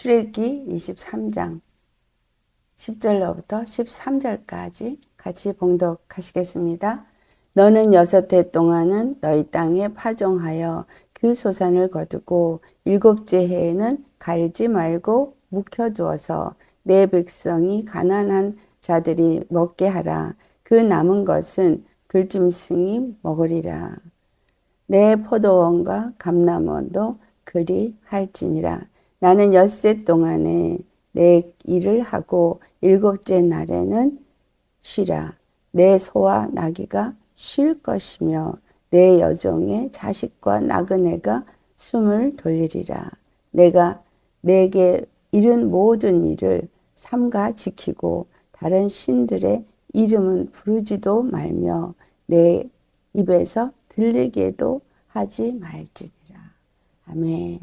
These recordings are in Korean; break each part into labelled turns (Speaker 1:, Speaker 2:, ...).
Speaker 1: 출애굽기 23장 10절로부터 13절까지 같이 봉독하시겠습니다. 너는 6해 동안은 너희 땅에 파종하여 그 소산을 거두고 7째 해에는 갈지 말고 묵혀두어서 내 백성이 가난한 자들이 먹게 하라. 그 남은 것은 들짐승이 먹으리라. 내 포도원과 감람원도 그리 할지니라. 나는 6해 동안에 내 일을 하고 7째 날에는 쉬라. 내 소와 나귀가 쉴 것이며 내 여종의 자식과 나그네가 숨을 돌리리라. 내가 내게 이른 모든 일을 삼가 지키고 다른 신들의 이름은 부르지도 말며 내 입에서 들리게도 하지 말지니라. 아멘.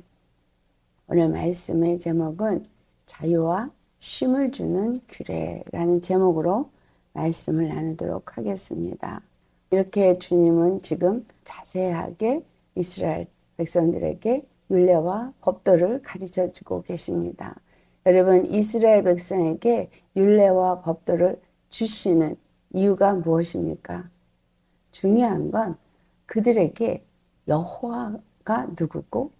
Speaker 1: 오늘 말씀의 제목은 자유와 쉼을 주는 규례라는 제목으로 말씀을 나누도록 하겠습니다. 이렇게 주님은 지금 자세하게 이스라엘 백성들에게 율례와 법도를 가르쳐 주고 계십니다. 여러분, 이스라엘 백성에게 율례와 법도를 주시는 이유가 무엇입니까? 중요한 건 그들에게 여호와가 누구고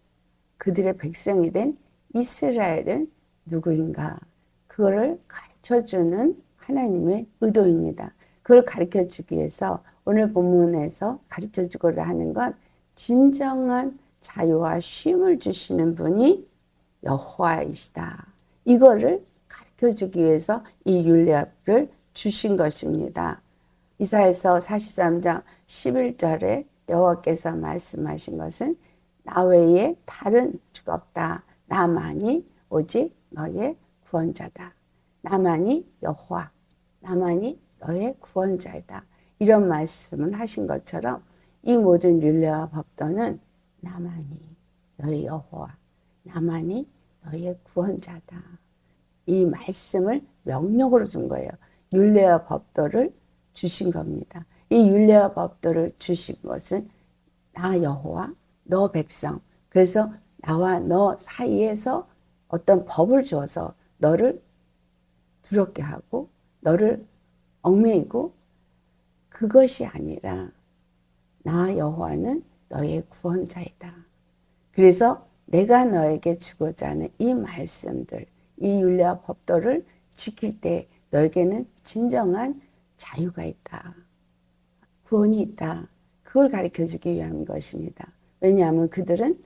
Speaker 1: 그들의 백성이 된 이스라엘은 누구인가? 그거를 가르쳐주는 하나님의 의도입니다. 그걸 가르쳐주기 위해서 오늘 본문에서 가르쳐주고자 하는 건 진정한 자유와 쉼을 주시는 분이 여호와이시다. 이거를 가르쳐주기 위해서 이 율례를 주신 것입니다. 이사야서 43장 11절에 여호와께서 말씀하신 것은 나 외에 다른 주가 없다. 나만이 오직 너의 구원자다. 나만이 여호와, 나만이 너의 구원자이다. 이런 말씀을 하신 것처럼 이 모든 율례와 법도는 나만이 너의 여호와, 나만이 너의 구원자다. 이 말씀을 명령으로 준 거예요. 율례와 법도를 주신 겁니다. 이 율례와 법도를 주신 것은 나 여호와, 너 백성. 그래서 나와 너 사이에서 어떤 법을 주어서 너를 두렵게 하고 너를 얽매이고 그것이 아니라 나 여호와는 너의 구원자이다. 그래서 내가 너에게 주고자 하는 이 말씀들, 이 율례와 법도를 지킬 때 너에게는 진정한 자유가 있다. 구원이 있다. 그걸 가르쳐주기 위한 것입니다. 왜냐하면 그들은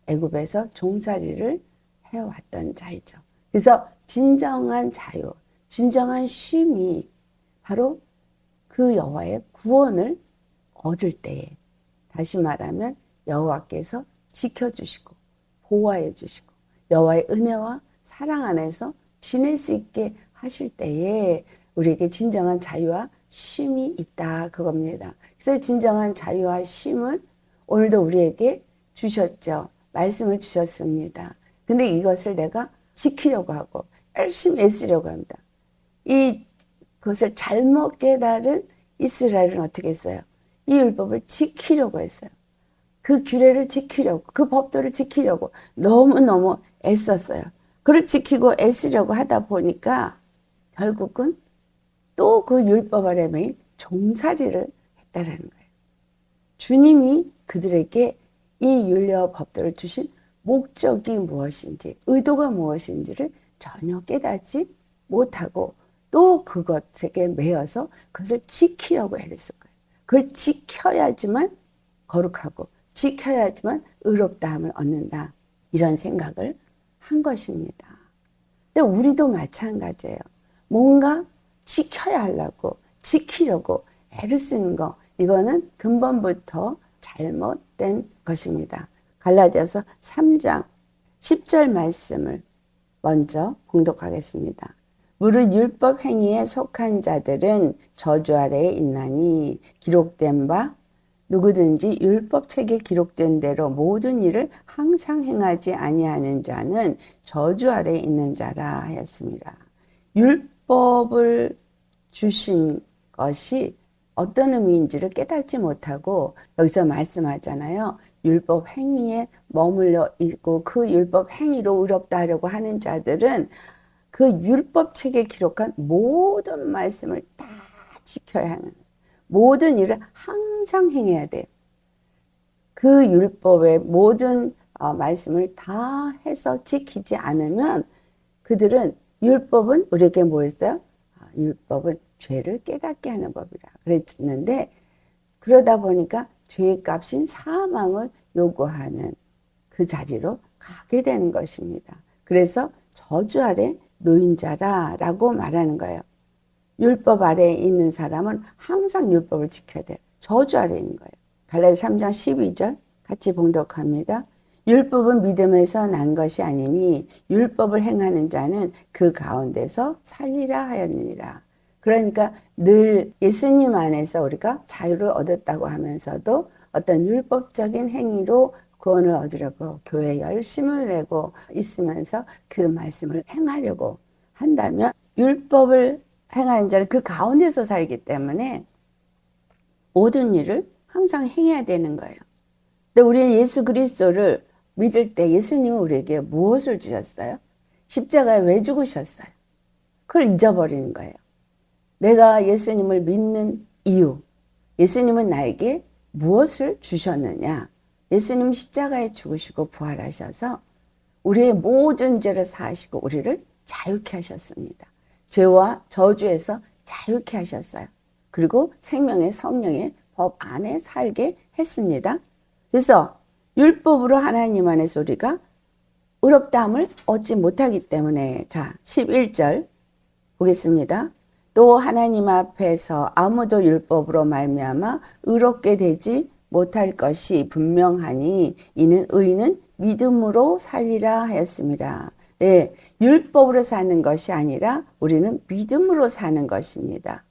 Speaker 1: 애굽에서 종살이를 해왔던 자이죠. 그래서 진정한 자유, 진정한 쉼이 바로 그 여호와의 구원을 얻을 때에, 다시 말하면 여호와께서 지켜주시고 보호해 주시고 여호와의 은혜와 사랑 안에서 지낼 수 있게 하실 때에 우리에게 진정한 자유와 쉼이 있다, 그겁니다. 그래서 진정한 자유와 쉼을 오늘도 우리에게 주셨죠. 말씀을 주셨습니다. 근데 이것을 내가 지키려고 하고 열심히 애쓰려고 합니다. 그것을 잘못 깨달은 이스라엘은 어떻게 했어요? 이 율법을 지키려고 했어요. 그 규례를 지키려고, 그 법도를 지키려고 너무너무 애썼어요. 그걸 지키고 애쓰려고 하다 보니까 결국은 또 그 율법 아래 매인 종살이를 했다라는 거예요. 주님이 그들에게 이 율례와 법도를 주신 목적이 무엇인지, 의도가 무엇인지를 전혀 깨닫지 못하고 또 그것에게 매여서 그것을 지키려고 애를 쓴 거예요. 그걸 지켜야지만 거룩하고 지켜야지만 의롭다함을 얻는다. 이런 생각을 한 것입니다. 근데 우리도 마찬가지예요. 뭔가 지켜야 하려고, 지키려고 애를 쓰는 거, 이거는 근본부터 잘못된 것입니다. 갈라디아서 3장 10절 말씀을 먼저 봉독하겠습니다. 무릇 율법 행위에 속한 자들은 저주 아래에 있나니 기록된 바 누구든지 율법책에 기록된 대로 모든 일을 항상 행하지 아니하는 자는 저주 아래에 있는 자라 하였습니다. 율법을 주신 것이 어떤 의미인지를 깨닫지 못하고 여기서 말씀하잖아요. 율법 행위에 머물러 있고 그 율법 행위로 의롭다 하려고 하는 자들은 그 율법책에 기록한 모든 말씀을 다 지켜야 하는, 모든 일을 항상 행해야 돼요. 그 율법의 모든 말씀을 다 해서 지키지 않으면 그들은, 율법은 우리에게 뭐였어요? 율법은 죄를 깨닫게 하는 법이라 그랬는데, 그러다 보니까 죄의 값인 사망을 요구하는 그 자리로 가게 되는 것입니다. 그래서 저주 아래 놓인 자라라고 말하는 거예요. 율법 아래에 있는 사람은 항상 율법을 지켜야 돼요. 저주 아래에 있는 거예요. 갈라디아 3장 12절 같이 봉독합니다. 율법은 믿음에서 난 것이 아니니 율법을 행하는 자는 그 가운데서 살리라 하였느니라. 그러니까 늘 예수님 안에서 우리가 자유를 얻었다고 하면서도 어떤 율법적인 행위로 구원을 얻으려고 교회에 열심을 내고 있으면서 그 말씀을 행하려고 한다면, 율법을 행하는 자는 그 가운데서 살기 때문에 모든 일을 항상 행해야 되는 거예요. 근데 우리는 예수 그리스도를 믿을 때 예수님은 우리에게 무엇을 주셨어요? 십자가에 왜 죽으셨어요? 그걸 잊어버리는 거예요. 내가 예수님을 믿는 이유, 예수님은 나에게 무엇을 주셨느냐? 예수님 십자가에 죽으시고 부활하셔서 우리의 모든 죄를 사하시고 우리를 자유케 하셨습니다. 죄와 저주에서 자유케 하셨어요. 그리고 생명의 성령의 법 안에 살게 했습니다. 그래서 율법으로 하나님 안에서 우리가 의롭다함을 얻지 못하기 때문에, 자 11절 보겠습니다. 또 하나님 앞에서 아무도 율법으로 말미암아 의롭게 되지 못할 것이 분명하니 이는 의인은 믿음으로 살리라 하였습니다. 네, 율법으로 사는 것이 아니라 우리는 믿음으로 사는 것입니다.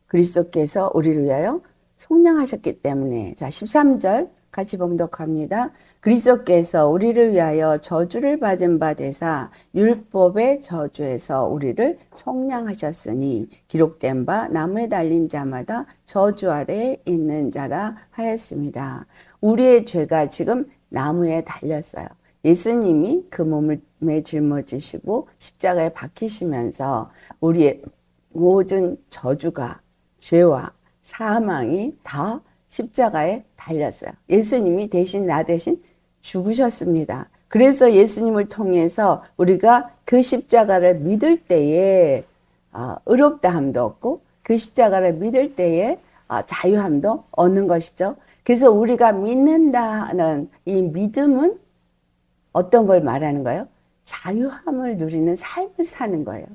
Speaker 1: 그리스도께서 우리를 위하여 속량하셨기 때문에. 자 13절 같이 봉독합니다. 그리스도께서 우리를 위하여 저주를 받은 바 되사 율법의 저주에서 우리를 속량하셨으니 기록된 바 나무에 달린 자마다 저주 아래에 있는 자라 하였습니다. 우리의 죄가 지금 나무에 달렸어요. 예수님이 그 몸을 짊어지시고 십자가에 박히시면서 우리의 모든 저주가, 죄와 사망이 다 십자가에 달렸어요. 예수님이 대신 나 대신 죽으셨습니다. 그래서 예수님을 통해서 우리가 그 십자가를 믿을 때에 의롭다함도 얻고 그 십자가를 믿을 때에 자유함도 얻는 것이죠. 그래서 우리가 믿는다는 이 믿음은 어떤 걸 말하는 거예요? 자유함을 누리는 삶을 사는 거예요.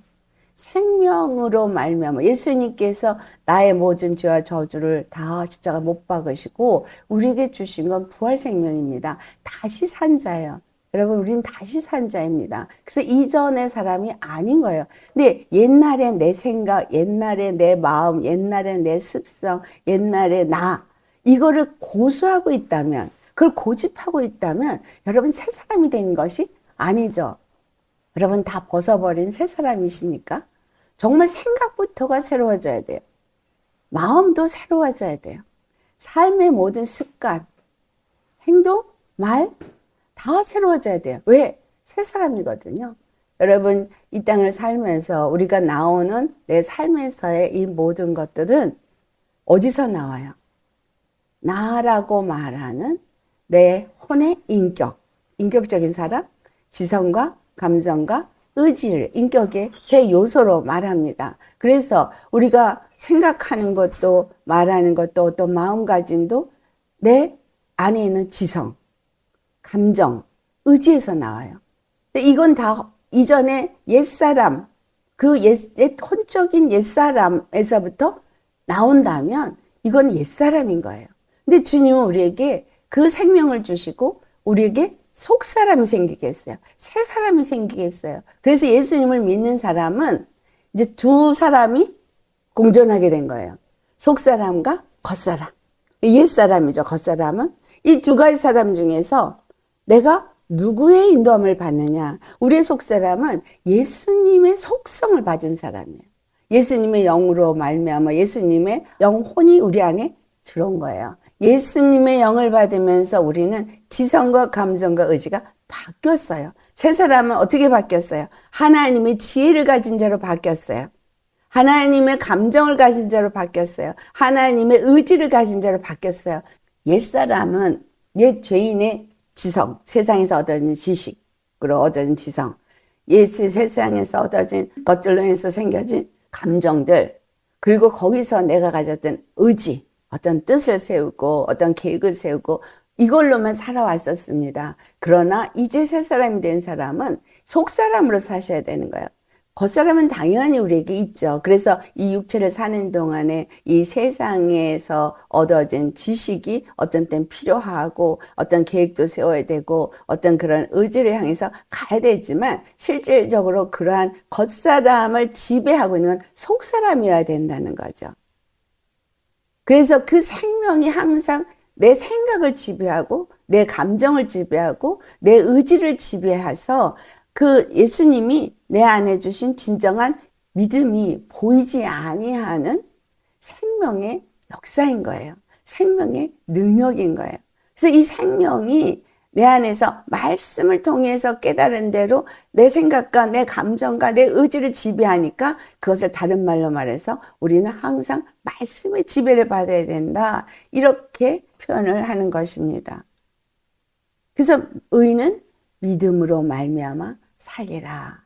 Speaker 1: 생명으로 말미암아 예수님께서 나의 모든 죄와 저주를 다 십자가 못 박으시고 우리에게 주신 건 부활 생명입니다. 다시 산 자예요. 여러분, 우리는 다시 산 자입니다. 그래서 이전의 사람이 아닌 거예요. 근데 옛날에 내 생각, 옛날에 내 마음, 옛날에 내 습성, 옛날에 나, 이거를 고수하고 있다면, 그걸 고집하고 있다면 여러분 새 사람이 된 것이 아니죠. 여러분 다 벗어버린 새 사람이십니까? 정말 생각부터가 새로워져야 돼요. 마음도 새로워져야 돼요. 삶의 모든 습관, 행동, 말 다 새로워져야 돼요. 왜? 새 사람이거든요. 여러분, 이 땅을 살면서 우리가 나오는 내 삶에서의 이 모든 것들은 어디서 나와요? 나라고 말하는 내 혼의 인격, 인격적인 사람, 지성과 감정과 의지를 인격의 세 요소로 말합니다. 그래서 우리가 생각하는 것도 말하는 것도 또 마음가짐도 내 안에 있는 지성, 감정, 의지에서 나와요. 근데 이건 다 이전에 옛사람, 그 혼적인 옛사람에서부터 나온다면 이건 옛사람인 거예요. 근데 주님은 우리에게 그 생명을 주시고 우리에게 속사람이 생기게 했어요. 새 사람이 생기게 했어요. 그래서 예수님을 믿는 사람은 이제 두 사람이 공존하게 된 거예요. 속사람과 겉사람. 옛사람이죠. 겉사람은. 이 두 가지 사람 중에서 내가 누구의 인도함을 받느냐. 우리의 속사람은 예수님의 속성을 받은 사람이에요. 예수님의 영으로 말미암아 예수님의 영혼이 우리 안에 들어온 거예요. 예수님의 영을 받으면서 우리는 지성과 감정과 의지가 바뀌었어요. 새 사람은 어떻게 바뀌었어요? 하나님의 지혜를 가진 자로 바뀌었어요. 하나님의 감정을 가진 자로 바뀌었어요. 하나님의 의지를 가진 자로 바뀌었어요. 옛사람은 옛 죄인의 지성, 세상에서 얻어진 지식으로 얻어진 지성, 옛 세상에서 얻어진 것들로 인해서 생겨진 감정들, 그리고 거기서 내가 가졌던 의지, 어떤 뜻을 세우고 어떤 계획을 세우고 이걸로만 살아왔었습니다. 그러나 이제 새 사람이 된 사람은 속 사람으로 사셔야 되는 거예요. 겉사람은 당연히 우리에게 있죠. 그래서 이 육체를 사는 동안에 이 세상에서 얻어진 지식이 어떤 땐 필요하고 어떤 계획도 세워야 되고 어떤 그런 의지를 향해서 가야 되지만 실질적으로 그러한 겉사람을 지배하고 있는 건 속사람이어야 된다는 거죠. 그래서 그 생명이 항상 내 생각을 지배하고 내 감정을 지배하고 내 의지를 지배해서 그 예수님이 내 안에 주신 진정한 믿음이 보이지 아니하는 생명의 역사인 거예요. 생명의 능력인 거예요. 그래서 이 생명이 내 안에서 말씀을 통해서 깨달은 대로 내 생각과 내 감정과 내 의지를 지배하니까 그것을 다른 말로 말해서 우리는 항상 말씀의 지배를 받아야 된다. 이렇게 표현을 하는 것입니다. 그래서 의인은 믿음으로 말미암아 살리라.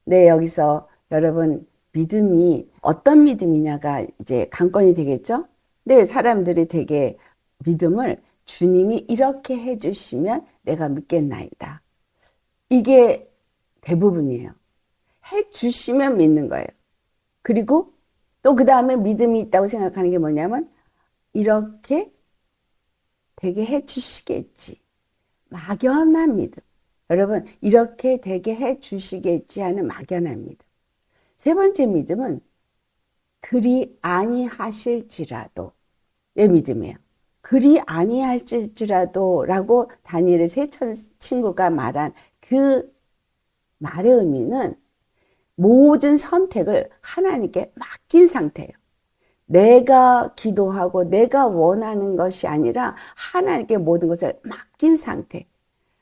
Speaker 1: 네, 여기서 여러분 믿음이 어떤 믿음이냐가 이제 관건이 되겠죠? 네, 사람들이 되게 믿음을 주님이 이렇게 해주시면 내가 믿겠나이다. 이게 대부분이에요. 해주시면 믿는 거예요. 그리고 또 그 다음에 믿음이 있다고 생각하는 게 뭐냐면 이렇게 되게 해주시겠지. 막연한 믿음. 여러분 이렇게 되게 해주시겠지 하는 막연한 믿음. 세 번째 믿음은 그리 아니하실지라도 의 믿음이에요. 그리 아니하실지라도 라고 다니엘의 세 친구가 말한 그 말의 의미는 모든 선택을 하나님께 맡긴 상태예요. 내가 기도하고 내가 원하는 것이 아니라 하나님께 모든 것을 맡긴 상태.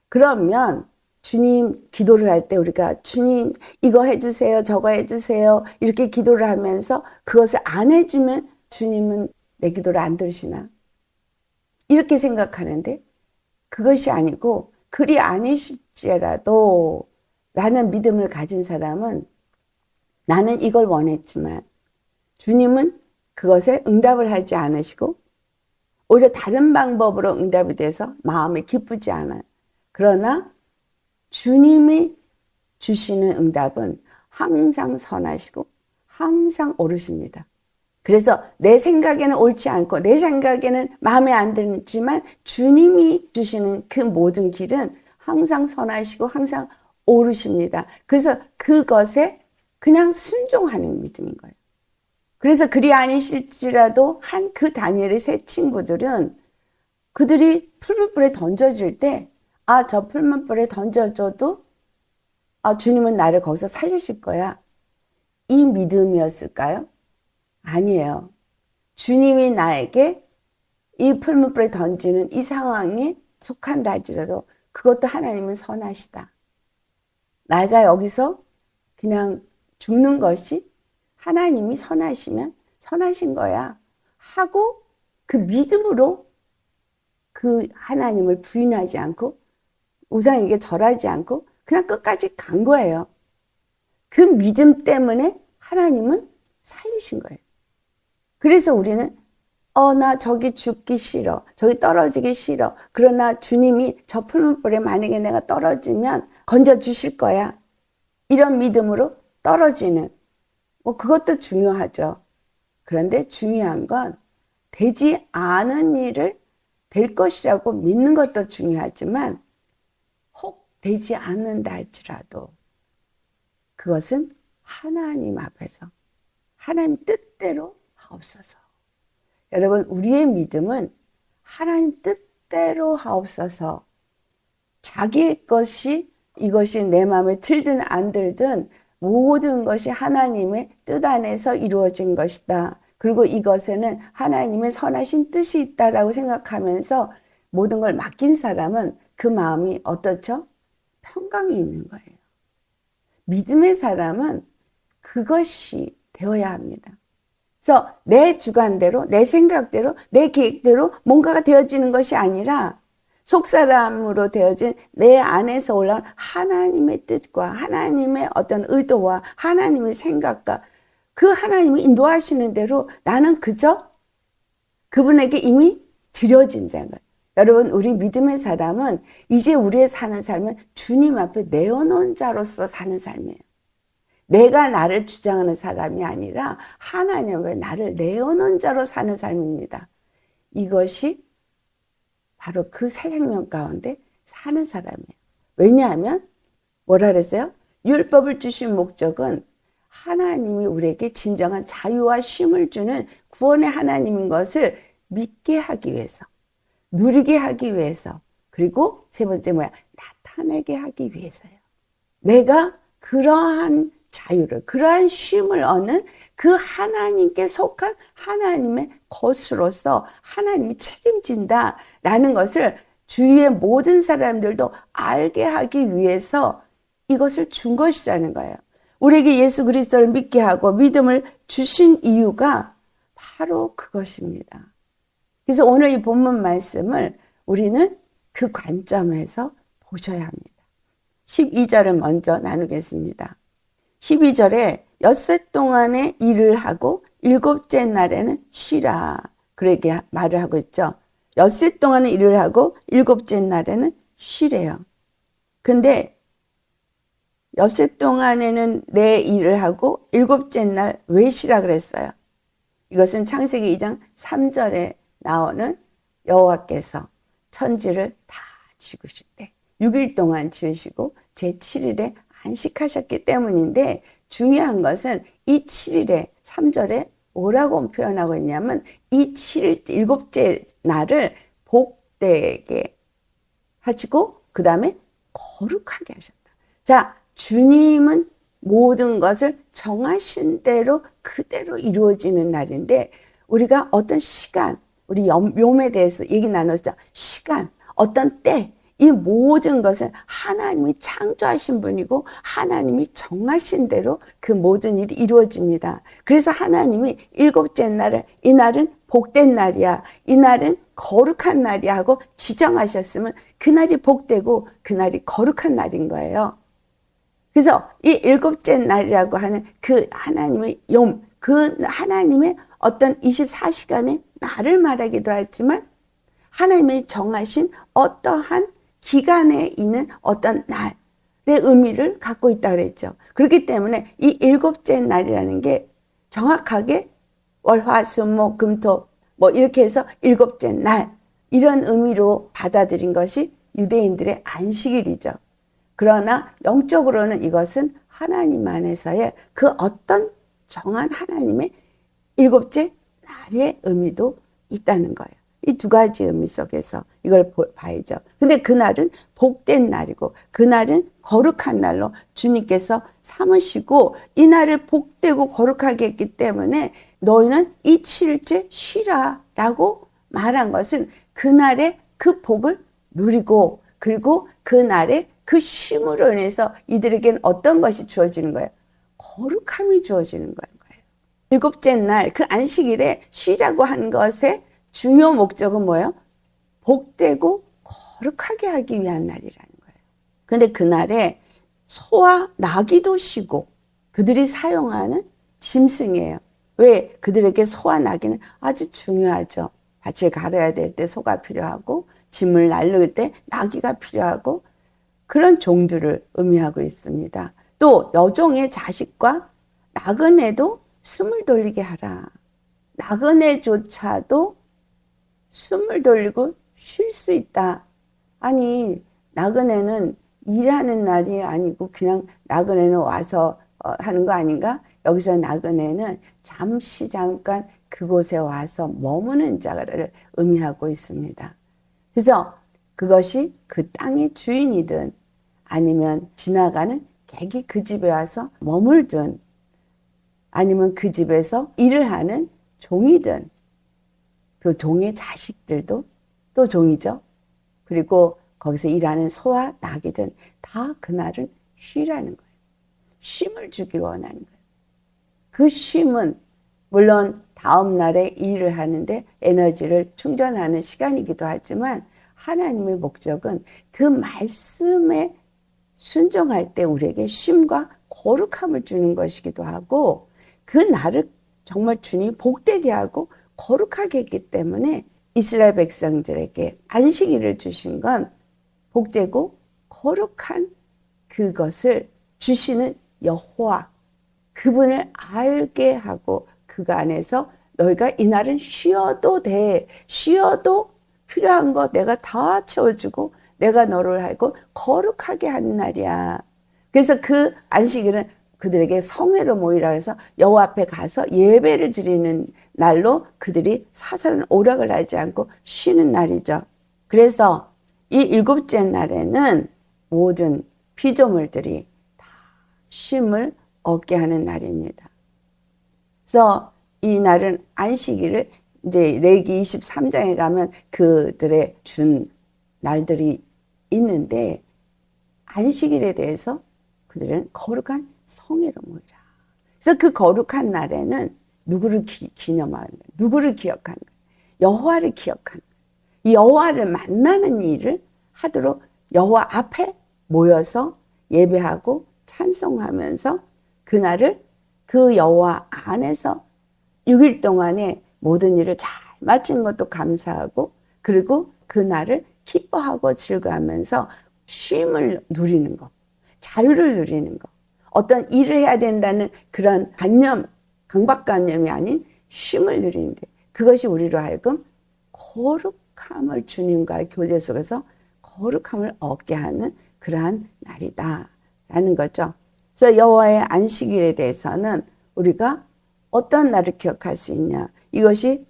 Speaker 1: 그러면 주님 기도를 할 때 우리가 주님 이거 해주세요 저거 해주세요 이렇게 기도를 하면서 그것을 안 해주면 주님은 내 기도를 안 들으시나? 이렇게 생각하는데 그것이 아니고 그리 아니실지라도 라는 믿음을 가진 사람은 나는 이걸 원했지만 주님은 그것에 응답을 하지 않으시고 오히려 다른 방법으로 응답이 돼서 마음이 기쁘지 않아요. 그러나 주님이 주시는 응답은 항상 선하시고 항상 옳으십니다. 그래서 내 생각에는 옳지 않고 내 생각에는 마음에 안 들지만 주님이 주시는 그 모든 길은 항상 선하시고 항상 옳으십니다. 그래서 그것에 그냥 순종하는 믿음인 거예요. 그래서 그리 아니실지라도 한 그 다니엘의 세 친구들은 그들이 풀무불에 던져질 때 저 풀무불에 던져줘도 주님은 나를 거기서 살리실 거야. 이 믿음이었을까요? 아니에요. 주님이 나에게 이 풀무불에 던지는 이 상황에 속한다 할지라도 그것도 하나님은 선하시다. 내가 여기서 그냥 죽는 것이 하나님이 선하시면 선하신 거야 하고 그 믿음으로 그 하나님을 부인하지 않고 우상에게 절하지 않고 그냥 끝까지 간 거예요. 그 믿음 때문에 하나님은 살리신 거예요. 그래서 우리는 나 저기 죽기 싫어. 저기 떨어지기 싫어. 그러나 주님이 저 풀무불에 만약에 내가 떨어지면 건져주실 거야. 이런 믿음으로 떨어지는 그것도 중요하죠. 그런데 중요한 건 되지 않은 일을 될 것이라고 믿는 것도 중요하지만 혹 되지 않는다 할지라도 그것은 하나님 앞에서 하나님 뜻대로 하옵소서. 여러분 우리의 믿음은 하나님 뜻대로 하옵소서. 자기의 것이 이것이 내 마음에 들든 안 들든 모든 것이 하나님의 뜻 안에서 이루어진 것이다. 그리고 이것에는 하나님의 선하신 뜻이 있다라고 생각하면서 모든 걸 맡긴 사람은 그 마음이 어떻죠? 평강이 있는 거예요. 믿음의 사람은 그것이 되어야 합니다. 그래서 내 주관대로, 내 생각대로, 내 계획대로 뭔가가 되어지는 것이 아니라 속사람으로 되어진 내 안에서 올라온 하나님의 뜻과 하나님의 어떤 의도와 하나님의 생각과 그 하나님이 인도하시는 대로 나는 그저 그분에게 이미 드려진 자인 거예요. 여러분, 우리 믿음의 사람은 이제 우리의 사는 삶은 주님 앞에 내어놓은 자로서 사는 삶이에요. 내가 나를 주장하는 사람이 아니라 하나님의 나를 내어놓은 자로 사는 삶입니다. 이것이 바로 그 새 생명 가운데 사는 사람이에요. 왜냐하면 뭐라 그랬어요? 율법을 주신 목적은 하나님이 우리에게 진정한 자유와 쉼을 주는 구원의 하나님인 것을 믿게 하기 위해서, 누리게 하기 위해서, 그리고 세 번째 뭐야? 나타내게 하기 위해서요. 내가 그러한 자유를, 그러한 쉼을 얻는 그 하나님께 속한 하나님의 것으로서 하나님이 책임진다라는 것을 주위의 모든 사람들도 알게 하기 위해서 이것을 준 것이라는 거예요. 우리에게 예수 그리스도를 믿게 하고 믿음을 주신 이유가 바로 그것입니다. 그래서 오늘 이 본문 말씀을 우리는 그 관점에서 보셔야 합니다. 12절을 먼저 나누겠습니다. 12절에 엿새 동안에 일을 하고 일곱째 날에는 쉬라. 그렇게 말을 하고 있죠. 엿새 동안에 일을 하고 일곱째 날에는 쉬래요. 근데 엿새 동안에는 내 일을 하고 일곱째 날 왜 쉬라 그랬어요? 이것은 창세기 2장 3절에 나오는 여호와께서 천지를 다 지으실 때 6일 동안 지으시고 제7일에 안식하셨기 때문인데 중요한 것은 이 7일에 3절에 뭐라고 표현하고 있냐면 이 7일 일곱째 날을 복되게 하시고 그 다음에 거룩하게 하셨다. 자, 주님은 모든 것을 정하신 대로 그대로 이루어지는 날인데 우리가 어떤 시간, 우리 욤에 대해서 얘기 나눴죠. 시간, 어떤 때, 이 모든 것은 하나님이 창조하신 분이고 하나님이 정하신 대로 그 모든 일이 이루어집니다. 그래서 하나님이 일곱째 날을 이 날은 복된 날이야, 이 날은 거룩한 날이야 하고 지정하셨으면 그날이 복되고 그날이 거룩한 날인 거예요. 그래서 이 일곱째 날이라고 하는 그 하나님의 욤, 그 하나님의 어떤 24시간의 날을 말하기도 하지만 하나님이 정하신 어떠한 기간에 있는 어떤 날의 의미를 갖고 있다고 그랬죠. 그렇기 때문에 이 일곱째 날이라는 게 정확하게 월, 화, 수, 목, 금, 토 뭐 이렇게 해서 일곱째 날 이런 의미로 받아들인 것이 유대인들의 안식일이죠. 그러나 영적으로는 이것은 하나님 안에서의 그 어떤 정한 하나님의 일곱째 날의 의미도 있다는 거예요. 이 두 가지 의미 속에서 이걸 봐야죠. 근데 그날은 복된 날이고 그날은 거룩한 날로 주님께서 삼으시고 이 날을 복되고 거룩하게 했기 때문에 너희는 이 7일째 쉬라 라고 말한 것은 그날의 그 복을 누리고 그리고 그날의 그 쉼으로 인해서 이들에게는 어떤 것이 주어지는 거예요? 거룩함이 주어지는 거예요. 일곱째 날 그 안식일에 쉬라고 한 것의 중요 목적은 뭐예요? 복되고 거룩하게 하기 위한 날이라는 거예요. 근데 그날에 소와 나귀도 쉬고 그들이 사용하는 짐승이에요. 왜? 그들에게 소와 나귀는 아주 중요하죠. 밭을 갈아야 될 때 소가 필요하고 짐을 나르을 때 나귀가 필요하고 그런 종들을 의미하고 있습니다. 또 여종의 자식과 나그네도 숨을 돌리게 하라. 나그네조차도 숨을 돌리고 쉴 수 있다. 아니, 나그네는 일하는 날이 아니고 그냥 나그네는 와서 하는 거 아닌가? 여기서 나그네는 잠깐 그곳에 와서 머무는 자를 의미하고 있습니다. 그래서 그것이 그 땅의 주인이든 아니면 지나가는 객이 그 집에 와서 머물든 아니면 그 집에서 일을 하는 종이든 그 종의 자식들도 또 종이죠. 그리고 거기서 일하는 소와 나귀든 다 그날은 쉬라는 거예요. 쉼을 주기 원하는 거예요. 그 쉼은 물론 다음 날에 일을 하는데 에너지를 충전하는 시간이기도 하지만 하나님의 목적은 그 말씀에 순종할 때 우리에게 쉼과 거룩함을 주는 것이기도 하고 그 날을 정말 주님이 복되게 하고 거룩하게 했기 때문에 이스라엘 백성들에게 안식일을 주신 건 복되고 거룩한 그것을 주시는 여호와 그분을 알게 하고 그가 안에서 너희가 이날은 쉬어도 돼. 쉬어도 필요한 거 내가 다 채워주고 내가 너를 하고 거룩하게 하는 날이야. 그래서 그 안식일은 그들에게 성회로 모이라 해서 여호와 앞에 가서 예배를 드리는 날로 그들이 사사는 오락을 하지 않고 쉬는 날이죠. 그래서 이 일곱째 날에는 모든 피조물들이 다 쉼을 얻게 하는 날입니다. 그래서 이 날은 안식일을 이제 레위기 23장에 가면 그들의 준 날들이 있는데 안식일에 대해서 그들은 거룩한 성회로 모이라. 그래서 그 거룩한 날에는 누구를 기념하는 거예요? 누구를 기억하는 거예요? 여호와를 기억하는 거예요. 이 여호와를 만나는 일을 하도록 여호와 앞에 모여서 예배하고 찬송하면서 그날을 그 여호와 안에서 6일 동안에 모든 일을 잘 마친 것도 감사하고 그리고 그날을 기뻐하고 즐거워하면서 쉼을 누리는 것, 자유를 누리는 것, 어떤 일을 해야 된다는 그런 관념, 강박관념이 아닌 쉼을 누리는데 그것이 우리로 하여금 거룩함을 주님과의 교제 속에서 거룩함을 얻게 하는 그러한 날이다라는 거죠. 그래서 여호와의 안식일에 대해서는 우리가 어떤 날을 기억할 수 있냐. 이것이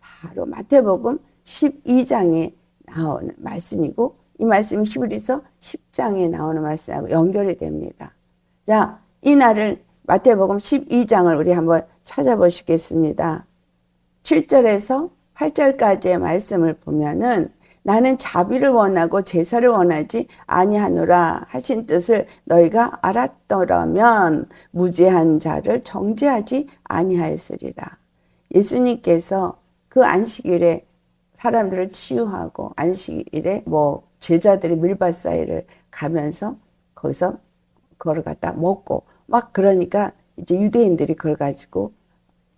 Speaker 1: 바로 마태복음 12장에 나오는 말씀이고 이 말씀이 히브리서 10장에 나오는 말씀하고 연결이 됩니다. 자, 이 날을 마태복음 12장을 우리 한번 찾아보시겠습니다. 7절에서 8절까지의 말씀을 보면은 나는 자비를 원하고 제사를 원하지 아니하노라 하신 뜻을 너희가 알았더라면 무죄한 자를 정죄하지 아니하였으리라. 예수님께서 그 안식일에 사람들을 치유하고 안식일에 제자들이 밀밭 사이를 가면서 거기서 그걸 갖다 먹고 막 그러니까 이제 유대인들이 그걸 가지고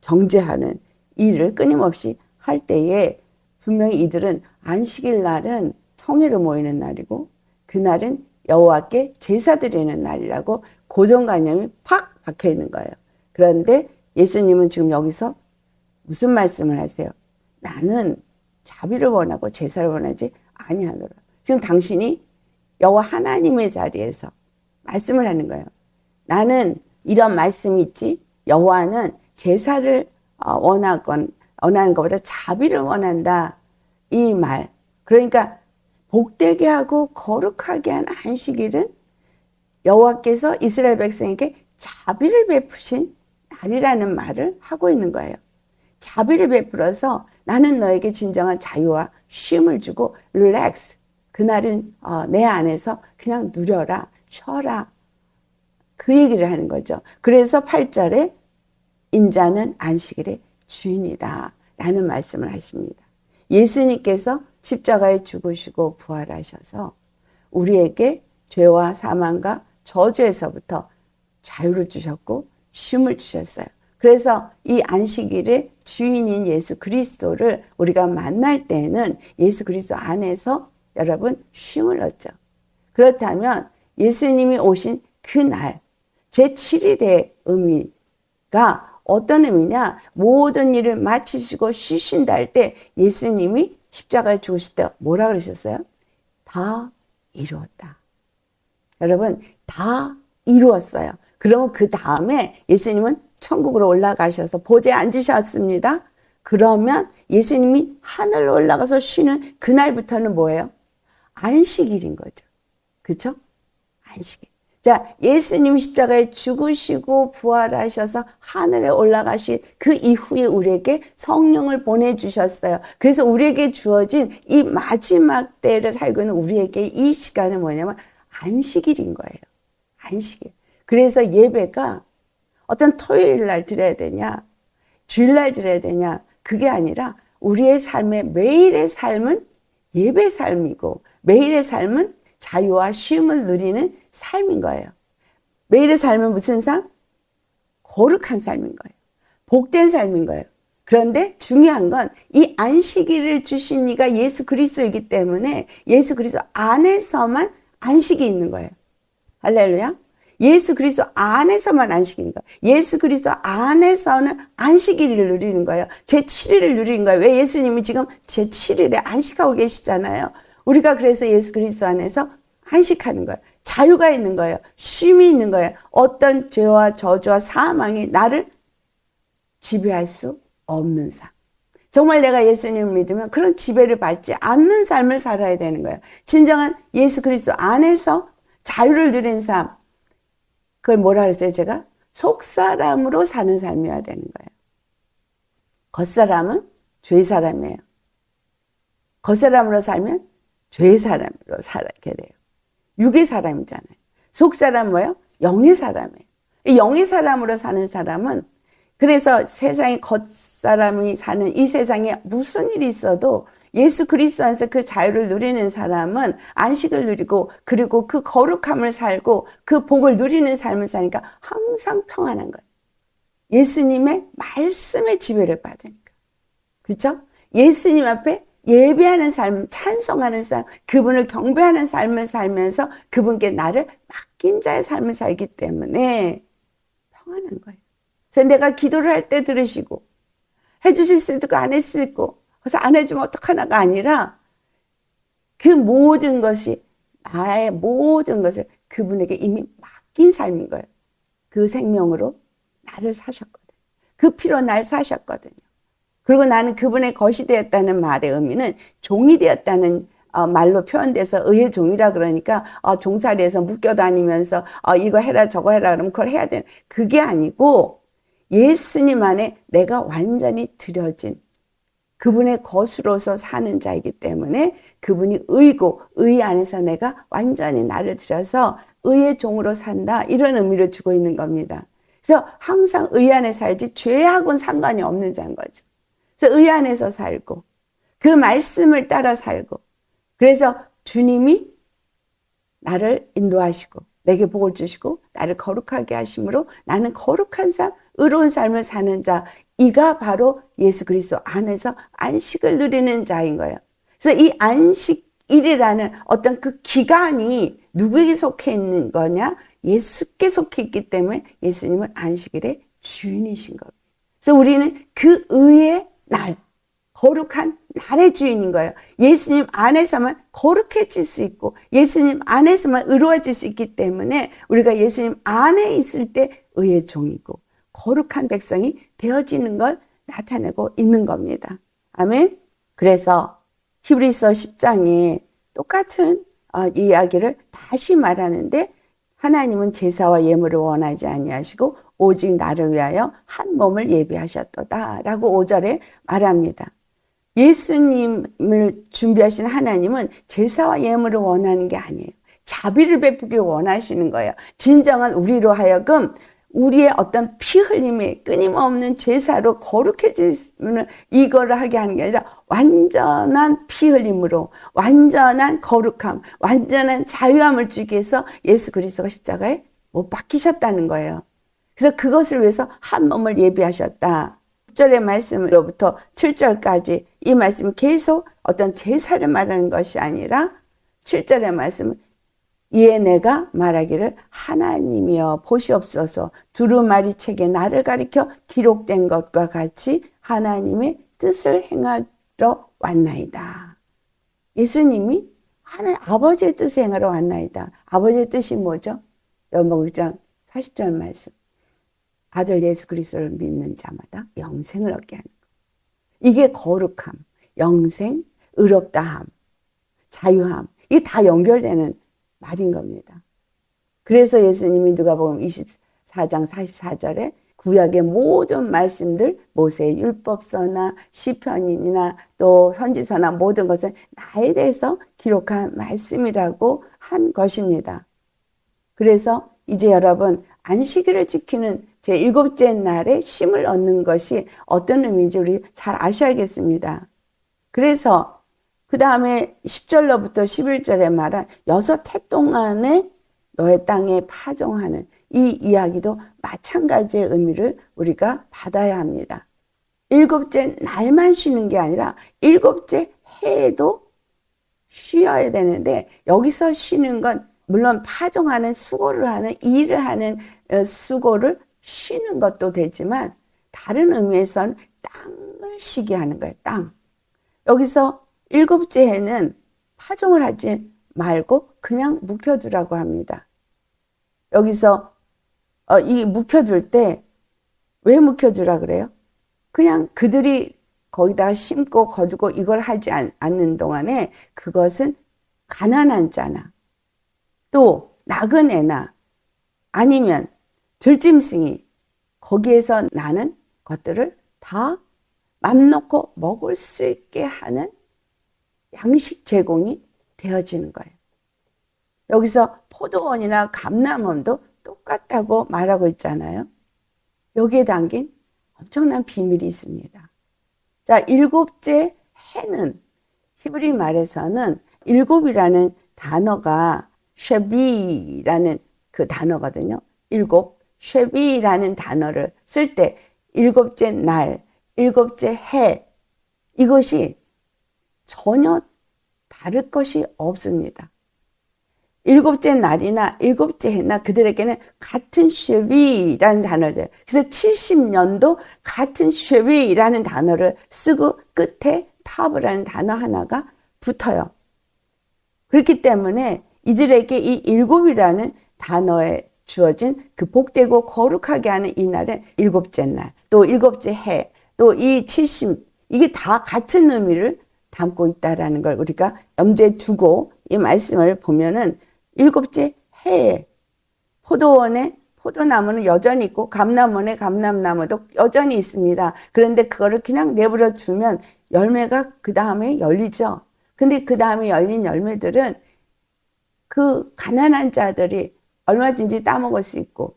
Speaker 1: 정죄하는 일을 끊임없이 할 때에 분명히 이들은 안식일 날은 성회로 모이는 날이고 그날은 여호와께 제사 드리는 날이라고 고정관념이 팍 박혀 있는 거예요. 그런데 예수님은 지금 여기서 무슨 말씀을 하세요? 나는 자비를 원하고 제사를 원하지 아니하노라. 지금 당신이 여호와 하나님의 자리에서 말씀을 하는 거예요. 나는 이런 말씀이 있지 여호와는 제사를 원하는 것보다 자비를 원한다. 이 말. 그러니까 복되게 하고 거룩하게 한 안식일은 여호와께서 이스라엘 백성에게 자비를 베푸신 날이라는 말을 하고 있는 거예요. 자비를 베풀어서 나는 너에게 진정한 자유와 쉼을 주고 릴렉스. 그날은 내 안에서 그냥 누려라, 쉬어라. 그 얘기를 하는 거죠. 그래서 8절에 인자는 안식일의 주인이다 라는 말씀을 하십니다. 예수님께서 십자가에 죽으시고 부활하셔서 우리에게 죄와 사망과 저주에서부터 자유를 주셨고 쉼을 주셨어요. 그래서 이 안식일의 주인인 예수 그리스도를 우리가 만날 때에는 예수 그리스도 안에서 여러분 쉼을 얻죠. 그렇다면 예수님이 오신 그날 제7일의 의미가 어떤 의미냐? 모든 일을 마치시고 쉬신다 할 때 예수님이 십자가에 죽으실 때 뭐라 그러셨어요? 다 이루었다. 여러분 다 이루었어요. 그러면 그 다음에 예수님은 천국으로 올라가셔서 보좌에 앉으셨습니다. 그러면 예수님이 하늘로 올라가서 쉬는 그날부터는 뭐예요? 안식일인 거죠. 그렇죠? 안식일. 자, 예수님이 십자가에 죽으시고 부활하셔서 하늘에 올라가신 그 이후에 우리에게 성령을 보내주셨어요. 그래서 우리에게 주어진 이 마지막 때를 살고 있는 우리에게 이 시간은 뭐냐면 안식일인 거예요. 안식일. 그래서 예배가 어떤 토요일 날 드려야 되냐, 주일날 드려야 되냐, 그게 아니라 우리의 삶의 매일의 삶은 예배 삶이고 매일의 삶은 자유와 쉼을 누리는 삶인 거예요. 매일의 삶은 무슨 삶? 거룩한 삶인 거예요. 복된 삶인 거예요. 그런데 중요한 건 이 안식일을 주신 이가 예수 그리스도이기 때문에 예수 그리스도 안에서만 안식이 있는 거예요. 할렐루야. 예수 그리스도 안에서만 안식이 있는 거예요. 예수 그리스도 안에서는 안식일을 누리는 거예요. 제7일을 누리는 거예요. 왜 예수님이 지금 제7일에 안식하고 계시잖아요. 우리가 그래서 예수 그리스도 안에서 안식하는 거예요. 자유가 있는 거예요. 쉼이 있는 거예요. 어떤 죄와 저주와 사망이 나를 지배할 수 없는 삶. 정말 내가 예수님을 믿으면 그런 지배를 받지 않는 삶을 살아야 되는 거예요. 진정한 예수 그리스도 안에서 자유를 누린 삶. 그걸 뭐라 그랬어요, 제가? 속사람으로 사는 삶이어야 되는 거예요. 겉사람은 죄의 사람이에요. 겉사람으로 살면 죄의 사람으로 살게 돼요. 육의 사람이잖아요. 속사람 뭐예요? 영의 사람이에요. 이 영의 사람으로 사는 사람은 그래서 세상에 겉사람이 사는 이 세상에 무슨 일이 있어도 예수 그리스도 안에서 그 자유를 누리는 사람은 안식을 누리고 그리고 그 거룩함을 살고 그 복을 누리는 삶을 사니까 항상 평안한 거예요. 예수님의 말씀의 지배를 받으니까. 그렇죠? 예수님 앞에 예배하는 삶, 찬송하는 삶, 그분을 경배하는 삶을 살면서 그분께 나를 맡긴 자의 삶을 살기 때문에 평안한 거예요. 그래서 내가 기도를 할 때 들으시고 해주실 수도 있고 안 했을 수도 있고 그래서 안 해주면 어떡하나가 아니라 그 모든 것이 나의 모든 것을 그분에게 이미 맡긴 삶인 거예요. 그 생명으로 나를 사셨거든요. 그 피로 날 사셨거든요. 그리고 나는 그분의 것이 되었다는 말의 의미는 종이 되었다는 말로 표현돼서 의의 종이라 그러니까 종살이에서 묶여 다니면서 이거 해라 저거 해라 그러면 그걸 해야 되는 그게 아니고 예수님 안에 내가 완전히 드려진 그분의 것으로서 사는 자이기 때문에 그분이 의고 의 안에서 내가 완전히 나를 드려서 의의 종으로 산다 이런 의미를 주고 있는 겁니다. 그래서 항상 의 안에 살지 죄하고는 상관이 없는 자인 거죠. 그래서 의 안에서 살고 그 말씀을 따라 살고 그래서 주님이 나를 인도하시고 내게 복을 주시고 나를 거룩하게 하심으로 나는 거룩한 삶, 의로운 삶을 사는 자 이가 바로 예수 그리스도 안에서 안식을 누리는 자인 거예요. 그래서 이 안식일이라는 어떤 그 기간이 누구에게 속해 있는 거냐? 예수께 속해 있기 때문에 예수님은 안식일의 주인이신 겁니다. 그래서 우리는 그 의의 날, 거룩한 날의 주인인 거예요. 예수님 안에서만 거룩해질 수 있고 예수님 안에서만 의로워질 수 있기 때문에 우리가 예수님 안에 있을 때 의의 종이고 거룩한 백성이 되어지는 걸 나타내고 있는 겁니다. 아멘. 그래서 히브리서 10장에 똑같은 이야기를 다시 말하는데 하나님은 제사와 예물을 원하지 아니하시고 오직 나를 위하여 한 몸을 예비하셨도다 라고 5절에 말합니다. 예수님을 준비하신 하나님은 제사와 예물을 원하는 게 아니에요. 자비를 베푸길 원하시는 거예요. 진정한 우리로 하여금 우리의 어떤 피 흘림이 끊임없는 제사로 거룩해지면 이거를 하게 하는 게 아니라 완전한 피 흘림으로 완전한 거룩함, 완전한 자유함을 주기 위해서 예수 그리스도가 십자가에 못 박히셨다는 거예요. 그래서 그것을 위해서 한 몸을 예비하셨다. 6절의 말씀으로부터 7절까지 이 말씀은 계속 어떤 제사를 말하는 것이 아니라 7절의 말씀은 이에 내가 말하기를 하나님이여 보시옵소서 두루마리 책에 나를 가리켜 기록된 것과 같이 하나님의 뜻을 행하러 왔나이다. 예수님이 아버지의 뜻을 행하러 왔나이다. 아버지의 뜻이 뭐죠? 요한복음 1장 40절 말씀. 아들 예수 그리스도를 믿는 자마다 영생을 얻게 하는 것. 이게 거룩함, 영생, 의롭다함, 자유함 이게 다 연결되는 말인 겁니다. 그래서 예수님이 누가복음 24장 44절에 구약의 모든 말씀들, 모세의 율법서나 시편이나 또 선지서나 모든 것은 나에 대해서 기록한 말씀이라고 한 것입니다. 그래서 이제 여러분 안식일을 지키는 제7째 날에 쉼을 얻는 것이 어떤 의미인지 우리 잘 아셔야겠습니다. 그래서 그 다음에 10절로부터 11절에 말한 6해 동안에 너의 땅에 파종하는 이 이야기도 마찬가지의 의미를 우리가 받아야 합니다. 7째 날만 쉬는 게 아니라 7째 해에도 쉬어야 되는데 여기서 쉬는 건 물론 파종하는 수고를 하는 일을 하는 수고를 쉬는 것도 되지만 다른 의미에서는 땅을 쉬게 하는 거예요. 땅. 여기서 7째 해는 파종을 하지 말고 그냥 묵혀두라고 합니다. 여기서 이 묵혀둘 때 왜 묵혀두라 그래요? 그냥 그들이 거기다 심고 거두고 이걸 하지 않는 동안에 그것은 가난한 자나 또 나그네나 아니면 들짐승이 거기에서 나는 것들을 다 맘 놓고 먹을 수 있게 하는 양식 제공이 되어지는 거예요. 여기서 포도원이나 감람원도 똑같다고 말하고 있잖아요. 여기에 담긴 엄청난 비밀이 있습니다. 자, 7째 해는 히브리 말에서는 7이라는 단어가 쉐비라는 그 단어거든요. 7, 쉐비라는 단어를 쓸 때 7째 날, 7째 해 이것이 전혀 다를 것이 없습니다. 7째 날이나 7째 해나 그들에게는 같은 쉐비라는 단어를 그래서 70년도 같은 쉐비라는 단어를 쓰고 끝에 타브라는 단어 하나가 붙어요. 그렇기 때문에 이들에게 이 7이라는 단어에 주어진 그 복되고 거룩하게 하는 이 날은 7째 날, 또 7째 해, 또 이 70, 이게 다 같은 의미를 담고 있다라는 걸 우리가 염두에 두고 이 말씀을 보면은 7째 해에 포도원에 포도나무는 여전히 있고 감람원에 감람나무도 여전히 있습니다. 그런데 그거를 그냥 내버려 두면 열매가 그 다음에 열리죠. 근데 그 다음에 열린 열매들은 그 가난한 자들이 얼마든지 따먹을 수 있고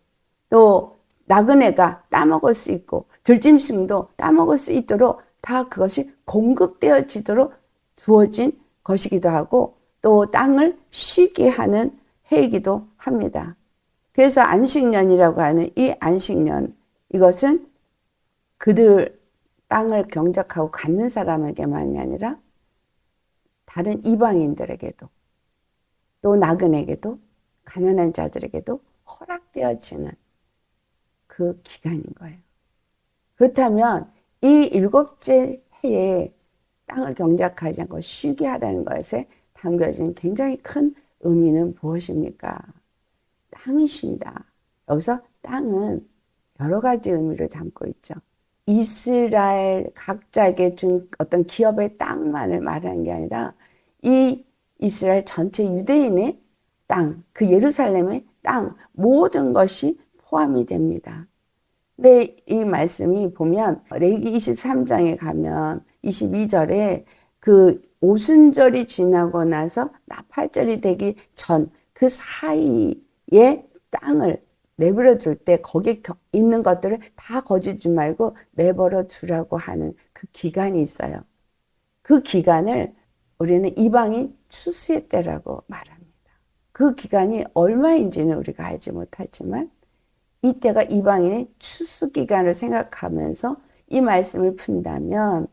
Speaker 1: 또 나그네가 따먹을 수 있고 들짐승도 따먹을 수 있도록 다 그것이 공급되어지도록 주어진 것이기도 하고 또 땅을 쉬게 하는 해이기도 합니다. 그래서 안식년이라고 하는 이 안식년, 이것은 그들 땅을 경작하고 갖는 사람에게만이 아니라 다른 이방인들에게도 또 나그네에게도 가난한 자들에게도 허락되어지는 그 기간인 거예요. 그렇다면 이 7째 해에 땅을 경작하지 않고 쉬게 하라는 것에 담겨진 굉장히 큰 의미는 무엇입니까? 땅이 쉰다. 여기서 땅은 여러 가지 의미를 담고 있죠. 이스라엘 각자에게 준 어떤 기업의 땅만을 말하는 게 아니라 이 이스라엘 전체 유대인의 땅, 그 예루살렘의 땅, 모든 것이 포함이 됩니다. 근데 이 말씀이 보면 레위기 23장에 가면 22절에 그 오순절이 지나고 나서 나팔절이 되기 전 그 사이에 땅을 내버려 둘 때 거기에 있는 것들을 다 거두지 말고 내버려 두라고 하는 그 기간이 있어요. 그 기간을 우리는 이방인 추수의 때라고 말합니다. 그 기간이 얼마인지는 우리가 알지 못하지만 이때가 이방인의 추수 기간을 생각하면서 이 말씀을 푼다면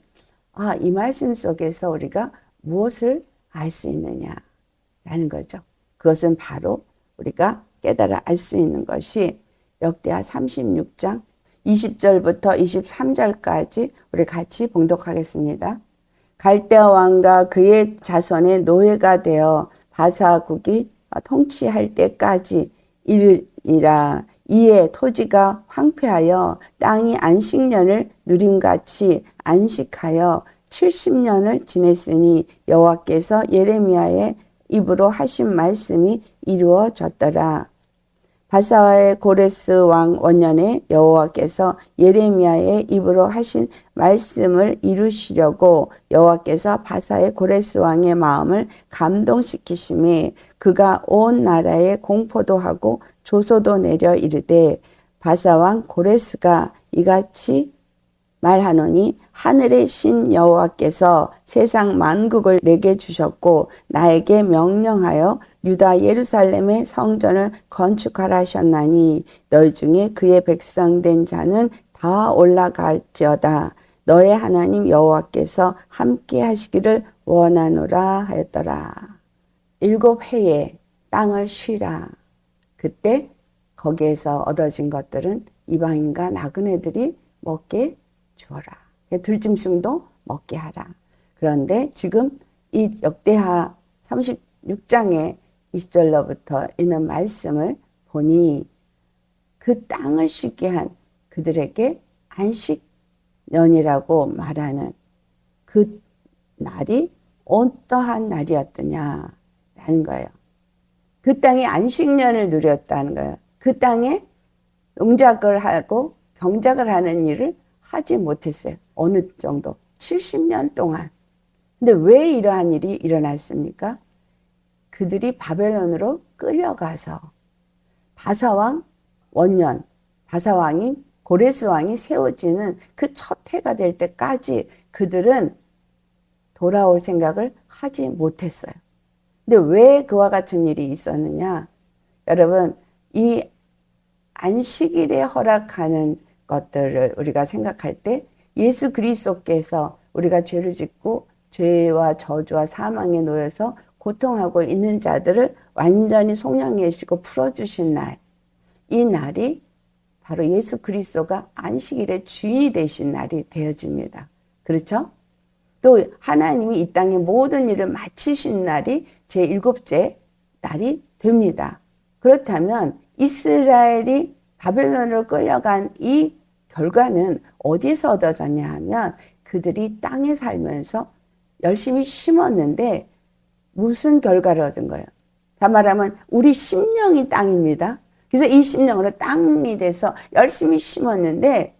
Speaker 1: 이 말씀 속에서 우리가 무엇을 알 수 있느냐라는 거죠. 그것은 바로 우리가 깨달아 알 수 있는 것이 역대하 36장 20절부터 23절까지 우리 같이 봉독하겠습니다. 갈대아 왕과 그의 자손의 노예가 되어 바사국이 통치할 때까지 이르니라. 이에 토지가 황폐하여 땅이 안식년을 누림같이 안식하여 70년을 지냈으니 여호와께서 예레미야의 입으로 하신 말씀이 이루어졌더라. 바사와의 고레스 왕 원년에 여호와께서 예레미야의 입으로 하신 말씀을 이루시려고 여호와께서 바사의 고레스 왕의 마음을 감동시키심에 그가 온 나라에 공포도 하고 조소도 내려 이르되 바사 왕 고레스가 이같이 말하노니 하늘의 신 여호와께서 세상 만국을 내게 주셨고 나에게 명령하여 유다 예루살렘의 성전을 건축하라 하셨나니 너희 중에 그의 백성 된 자는 다 올라갈지어다. 너의 하나님 여호와께서 함께 하시기를 원하노라 하였더라. 7해에 땅을 쉬라. 그때 거기에서 얻어진 것들은 이방인과 나그네들이 먹게 주어라. 들짐승도 먹게 하라. 그런데 지금 이 역대하 36장의 20절로부터 있는 말씀을 보니 그 땅을 쉬게 한 그들에게 안식년이라고 말하는 그 날이 어떠한 날이었더냐라는 거예요. 그 땅이 안식년을 누렸다는 거예요. 그 땅에 농작을 하고 경작을 하는 일을 하지 못했어요. 어느 정도? 70년 동안. 근데 왜 이러한 일이 일어났습니까? 그들이 바벨론으로 끌려가서 바사왕 원년, 바사왕이 고레스 왕이 세워지는 그 첫 해가 될 때까지 그들은 돌아올 생각을 하지 못했어요. 근데 왜 그와 같은 일이 있었느냐? 여러분, 이 안식일에 허락하는 것들을 우리가 생각할 때 예수 그리스도께서 우리가 죄를 짓고 죄와 저주와 사망에 놓여서 고통하고 있는 자들을 완전히 속량하시고 풀어주신 날, 이 날이 바로 예수 그리스도가 안식일의 주인이 되신 날이 되어집니다. 그렇죠? 또 하나님이 이 땅의 모든 일을 마치신 날이 제7째 날이 됩니다. 그렇다면 이스라엘이 바벨론으로 끌려간 이 결과는 어디서 얻어졌냐 하면 그들이 땅에 살면서 열심히 심었는데 무슨 결과를 얻은 거예요? 다 말하면 우리 심령이 땅입니다. 그래서 이 심령으로 땅이 돼서 열심히 심었는데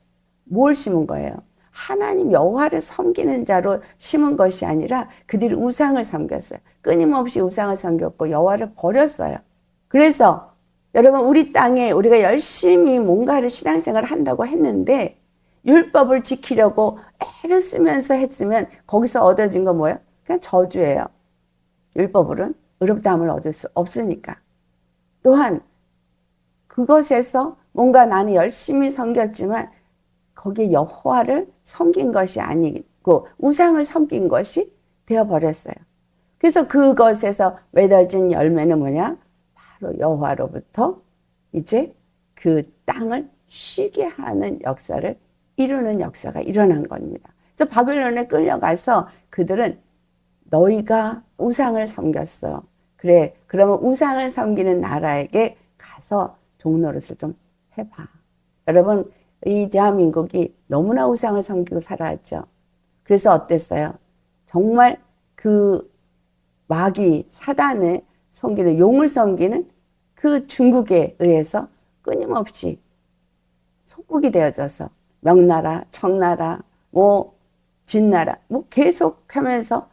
Speaker 1: 뭘 심은 거예요? 하나님 여호와를 섬기는 자로 심은 것이 아니라 그들이 우상을 섬겼어요. 끊임없이 우상을 섬겼고 여호와를 버렸어요. 그래서 여러분 우리 땅에 우리가 열심히 뭔가를 신앙생활을 한다고 했는데 율법을 지키려고 애를 쓰면서 했으면 거기서 얻어진 건 뭐예요? 그냥 저주예요. 율법으로는 의롭다함을 얻을 수 없으니까. 또한 그것에서 뭔가 나는 열심히 섬겼지만 거기에 여호와를 섬긴 것이 아니고 우상을 섬긴 것이 되어버렸어요. 그래서 그것에서 맺어진 열매는 뭐냐? 바로 여호와로부터 이제 그 땅을 쉬게 하는 역사를 이루는 역사가 일어난 겁니다. 그래서 바벨론에 끌려가서 그들은 너희가 우상을 섬겼어. 그래, 그러면 우상을 섬기는 나라에게 가서 종노릇을 좀 해봐. 여러분, 이 대한민국이 너무나 우상을 섬기고 살아왔죠. 그래서 어땠어요? 정말 그 마귀, 사단을 섬기는, 용을 섬기는 그 중국에 의해서 끊임없이 속국이 되어져서 명나라, 청나라, 진나라 계속 하면서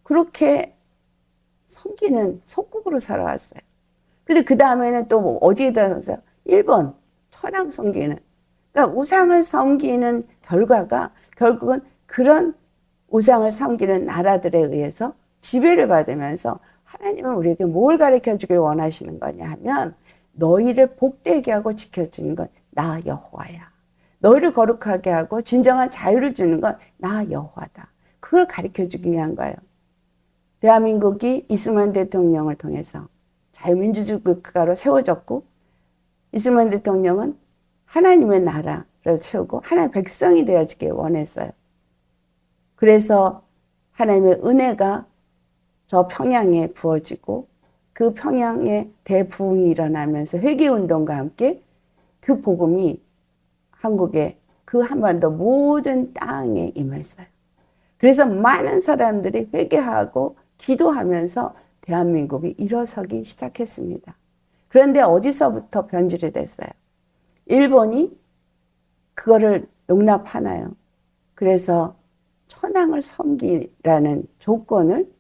Speaker 1: 그렇게 섬기는 속국으로 살아왔어요. 근데 그 다음에는 또 어디에다 놓으세요? 일본, 천황 섬기는. 그러니까 우상을 섬기는 결과가 결국은 그런 우상을 섬기는 나라들에 의해서 지배를 받으면서 하나님은 우리에게 뭘 가르쳐 주길 원하시는 거냐 하면 너희를 복되게 하고 지켜주는 건 나 여호와야. 너희를 거룩하게 하고 진정한 자유를 주는 건 나 여호와다. 그걸 가르쳐 주기 위한 거예요. 대한민국이 이승만 대통령을 통해서 자유민주주의 국가로 세워졌고 이승만 대통령은 하나님의 나라를 세우고 하나님의 백성이 되어지길 원했어요. 그래서 하나님의 은혜가 저 평양에 부어지고 그 평양에 대부흥이 일어나면서 회개운동과 함께 그 복음이 한국의 그 한반도 모든 땅에 임했어요. 그래서 많은 사람들이 회개하고 기도하면서 대한민국이 일어서기 시작했습니다. 그런데 어디서부터 변질이 됐어요? 일본이 그거를 용납하나요? 그래서 천황을 섬기라는 조건을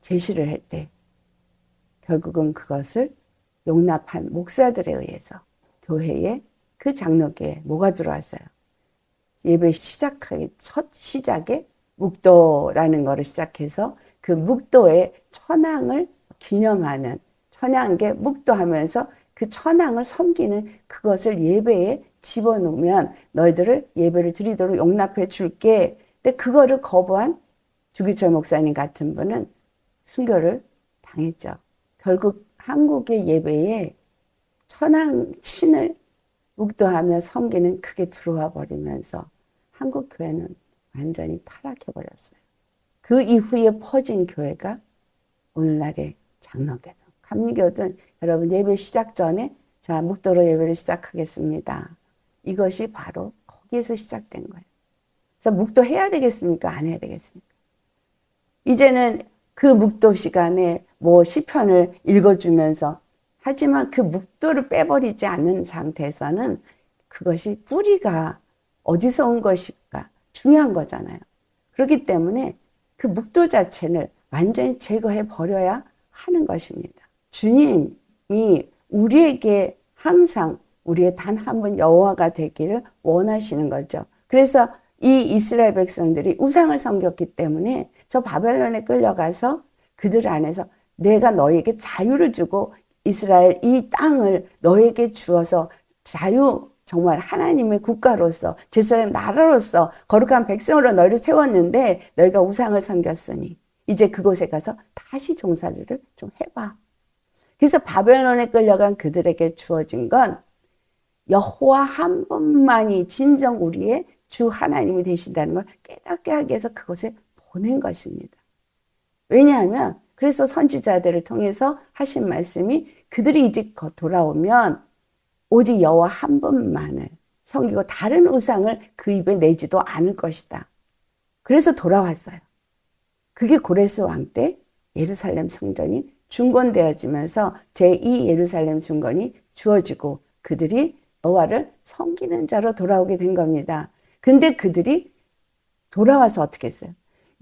Speaker 1: 제시를 할 때 결국은 그것을 용납한 목사들에 의해서 교회에 그 장로교에 뭐가 들어왔어요? 예배 시작하기 첫 시작에 묵도라는 거를 시작해서 그 묵도에 천황을 기념하는 천황에게 묵도하면서 그 천황을 섬기는 그것을 예배에 집어넣으면 너희들을 예배를 드리도록 용납해 줄게. 근데 그거를 거부한 주기철 목사님 같은 분은 순교를 당했죠. 결국 한국의 예배에 천황 신을 묵도하며 섬기는 그게 들어와 버리면서 한국 교회는 완전히 타락해 버렸어요. 그 이후에 퍼진 교회가 오늘날의 장로교든 감리교든 여러분 예배 시작 전에 자 묵도로 예배를 시작하겠습니다. 이것이 바로 거기에서 시작된 거예요. 그래서 묵도 해야 되겠습니까? 안 해야 되겠습니까? 이제는 그 묵도 시간에 뭐 시편을 읽어주면서 하지만 그 묵도를 빼버리지 않는 상태에서는 그것이 뿌리가 어디서 온 것일까 중요한 거잖아요. 그렇기 때문에 그 묵도 자체를 완전히 제거해 버려야 하는 것입니다. 주님이 우리에게 항상 우리의 단 한 분 여호와가 되기를 원하시는 거죠. 그래서 이 이스라엘 백성들이 우상을 섬겼기 때문에 저 바벨론에 끌려가서 그들 안에서 내가 너에게 자유를 주고 이스라엘 이 땅을 너에게 주어서 자유 정말 하나님의 국가로서 제사장 나라로서 거룩한 백성으로 너희를 세웠는데 너희가 우상을 섬겼으니 이제 그곳에 가서 다시 종살이를 좀 해봐. 그래서 바벨론에 끌려간 그들에게 주어진 건 여호와 한 분만이 진정 우리의 주 하나님이 되신다는 걸 깨닫게 하기 위해서 그곳에 보낸 것입니다. 왜냐하면 그래서 선지자들을 통해서 하신 말씀이 그들이 이제 돌아오면 오직 여호와 한 분만을 섬기고 다른 우상을 그 입에 내지도 않을 것이다. 그래서 돌아왔어요. 그게 고레스 왕 때 예루살렘 성전이 중건되어지면서 제2 예루살렘 중건이 주어지고 그들이 여호와를 섬기는 자로 돌아오게 된 겁니다. 근데 그들이 돌아와서 어떻게 했어요?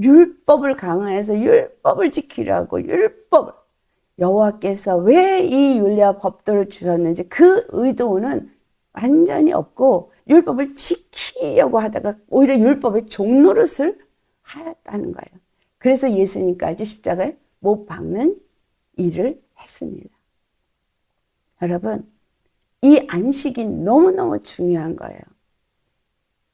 Speaker 1: 율법을 강화해서 율법을 지키려고 율법을 여호와께서 왜 이 율례와 법도를 주셨는지 그 의도는 완전히 없고 율법을 지키려고 하다가 오히려 율법의 종노릇을 하였다는 거예요. 그래서 예수님까지 십자가에 못 박는 일을 했습니다. 여러분, 이 안식이 너무너무 중요한 거예요.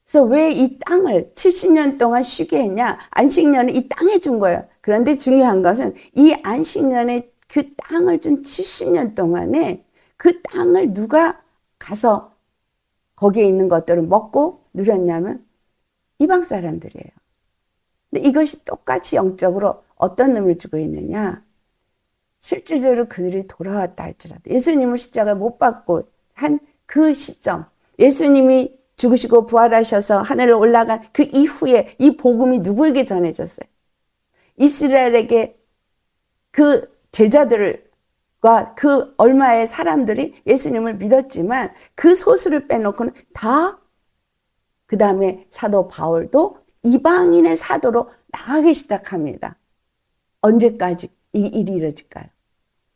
Speaker 1: 그래서 왜 이 땅을 70년 동안 쉬게 했냐? 안식년을 이 땅에 준 거예요. 그런데 중요한 것은 이 안식년에 그 땅을 준 70년 동안에 그 땅을 누가 가서 거기에 있는 것들을 먹고 누렸냐면 이방 사람들이에요. 근데 이것이 똑같이 영적으로 어떤 의미를 주고 있느냐? 실질적으로 그들이 돌아왔다 할지라도 예수님을 십자가에 못 박고 한 그 시점, 예수님이 죽으시고 부활하셔서 하늘을 올라간 그 이후에 이 복음이 누구에게 전해졌어요? 이스라엘에게 그 제자들과 그 얼마의 사람들이 예수님을 믿었지만 그 소수를 빼놓고는 다 그 다음에 사도 바울도 이방인의 사도로 나가기 시작합니다. 언제까지 이 일이 이루어질까요?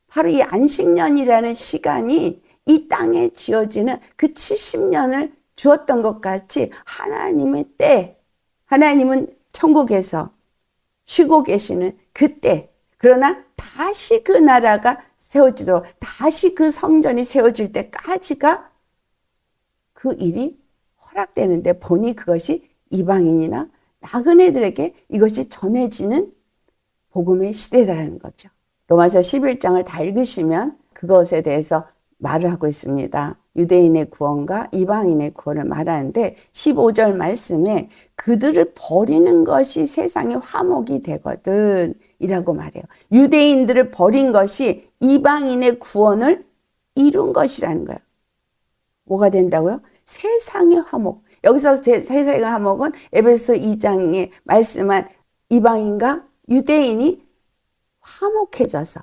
Speaker 1: 바로 이 안식년이라는 시간이 이 땅에 지어지는 그 70년을 주었던 것 같이 하나님의 때, 하나님은 천국에서 쉬고 계시는 그때, 그러나 다시 그 나라가 세워지도록 다시 그 성전이 세워질 때까지가 그 일이 허락되는데 보니 그것이 이방인이나 나그네들에게 이것이 전해지는 복음의 시대라는 거죠. 로마서 11장을 다 읽으시면 그것에 대해서 말을 하고 있습니다. 유대인의 구원과 이방인의 구원을 말하는데 15절 말씀에 그들을 버리는 것이 세상의 화목이 되거든 이라고 말해요. 유대인들을 버린 것이 이방인의 구원을 이룬 것이라는 거예요. 뭐가 된다고요? 세상의 화목. 여기서 세상의 화목은 에베소 2장에 말씀한 이방인과 유대인이 화목해져서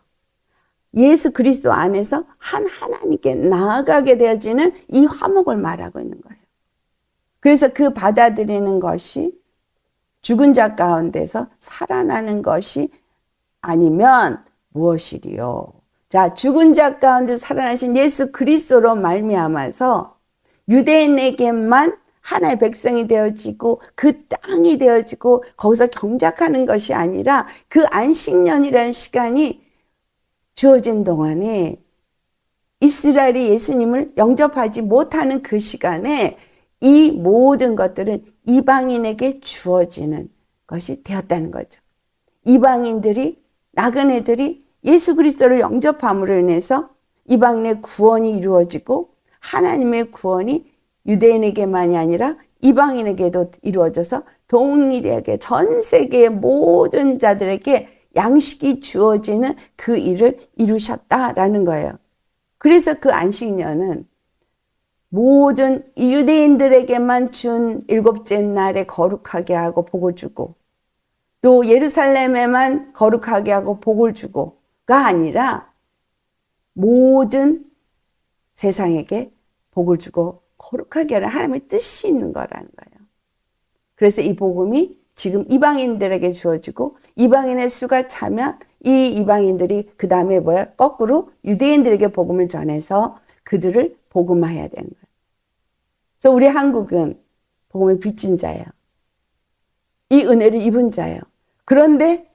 Speaker 1: 예수 그리스도 안에서 한 하나님께 나아가게 되어지는 이 화목을 말하고 있는 거예요. 그래서 그 받아들이는 것이 죽은 자 가운데서 살아나는 것이 아니면 무엇이리요? 자, 죽은 자 가운데 살아나신 예수 그리스도로 말미암아서 유대인에게만 하나의 백성이 되어지고 그 땅이 되어지고 거기서 경작하는 것이 아니라 그 안식년이라는 시간이 주어진 동안에 이스라엘이 예수님을 영접하지 못하는 그 시간에 이 모든 것들은 이방인에게 주어지는 것이 되었다는 거죠. 이방인들이, 나그네들이 예수 그리스도를 영접함으로 인해서 이방인의 구원이 이루어지고 하나님의 구원이 유대인에게만이 아니라 이방인에게도 이루어져서 동일하게 전 세계의 모든 자들에게 양식이 주어지는 그 일을 이루셨다라는 거예요. 그래서 그 안식년은 모든 유대인들에게만 준 일곱째 날에 거룩하게 하고 복을 주고 또 예루살렘에만 거룩하게 하고 복을 주고가 아니라 모든 세상에게 복을 주고 거룩하게 하는 하나님의 뜻이 있는 거라는 거예요. 그래서 이 복음이 지금 이방인들에게 주어지고 이방인의 수가 차면 이 이방인들이 그 다음에 뭐야? 거꾸로 유대인들에게 복음을 전해서 그들을 복음화해야 되는 거예요. 그래서 우리 한국은 복음을 빚진 자예요. 이 은혜를 입은 자예요. 그런데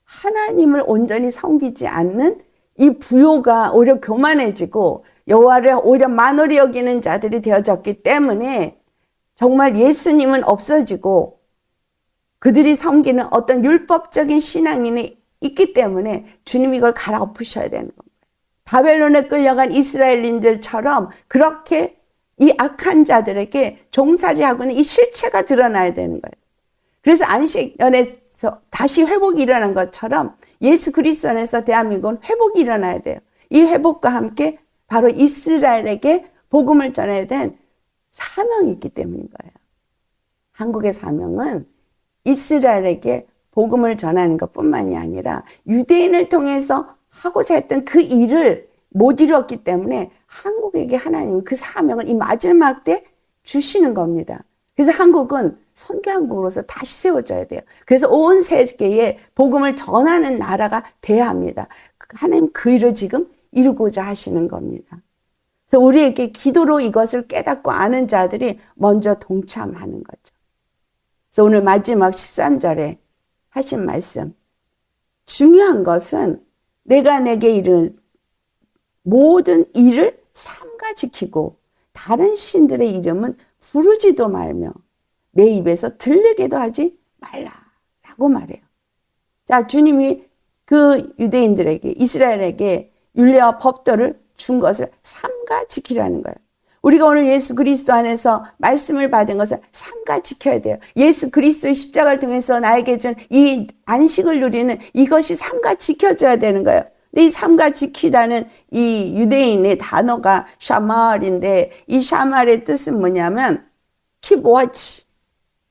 Speaker 1: 하나님을 온전히 섬기지 않는 이 부요가 오히려 교만해지고 여호와를 오히려 만홀히 여기는 자들이 되어졌기 때문에 정말 예수님은 없어지고 그들이 섬기는 어떤 율법적인 신앙인이 있기 때문에 주님이 이걸 갈아엎으셔야 되는 겁니다. 바벨론에 끌려간 이스라엘인들처럼 그렇게 이 악한 자들에게 종살이하고는 이 실체가 드러나야 되는 거예요. 그래서 안식년에서 다시 회복이 일어난 것처럼 예수 그리스도 안에서 대한민국은 회복이 일어나야 돼요. 이 회복과 함께 바로 이스라엘에게 복음을 전해야 된 사명이 있기 때문인 거예요. 한국의 사명은 이스라엘에게 복음을 전하는 것뿐만이 아니라 유대인을 통해서 하고자 했던 그 일을 못 이루었기 때문에 한국에게 하나님은 그 사명을 이 마지막 때 주시는 겁니다. 그래서 한국은 선교한국으로서 다시 세워져야 돼요. 그래서 온 세계에 복음을 전하는 나라가 돼야 합니다. 하나님 그 일을 지금 이루고자 하시는 겁니다. 그래서 우리에게 기도로 이것을 깨닫고 아는 자들이 먼저 동참하는 거죠. 그래서 오늘 마지막 13절에 하신 말씀, 중요한 것은 내가 내게 이른 모든 일을 삼가 지키고 다른 신들의 이름은 부르지도 말며 내 입에서 들리게도 하지 말라라고 말해요. 자, 주님이 그 유대인들에게, 이스라엘에게 율례와 법도를 준 것을 삼가 지키라는 거예요. 우리가 오늘 예수 그리스도 안에서 말씀을 받은 것을 삼가 지켜야 돼요. 예수 그리스도의 십자가를 통해서 나에게 준 이 안식을 누리는 이것이 삼가 지켜져야 되는 거예요. 근데 이 삼가 지키다는 이 유대인의 단어가 샤말인데 이 샤말의 뜻은 뭐냐면 keep watch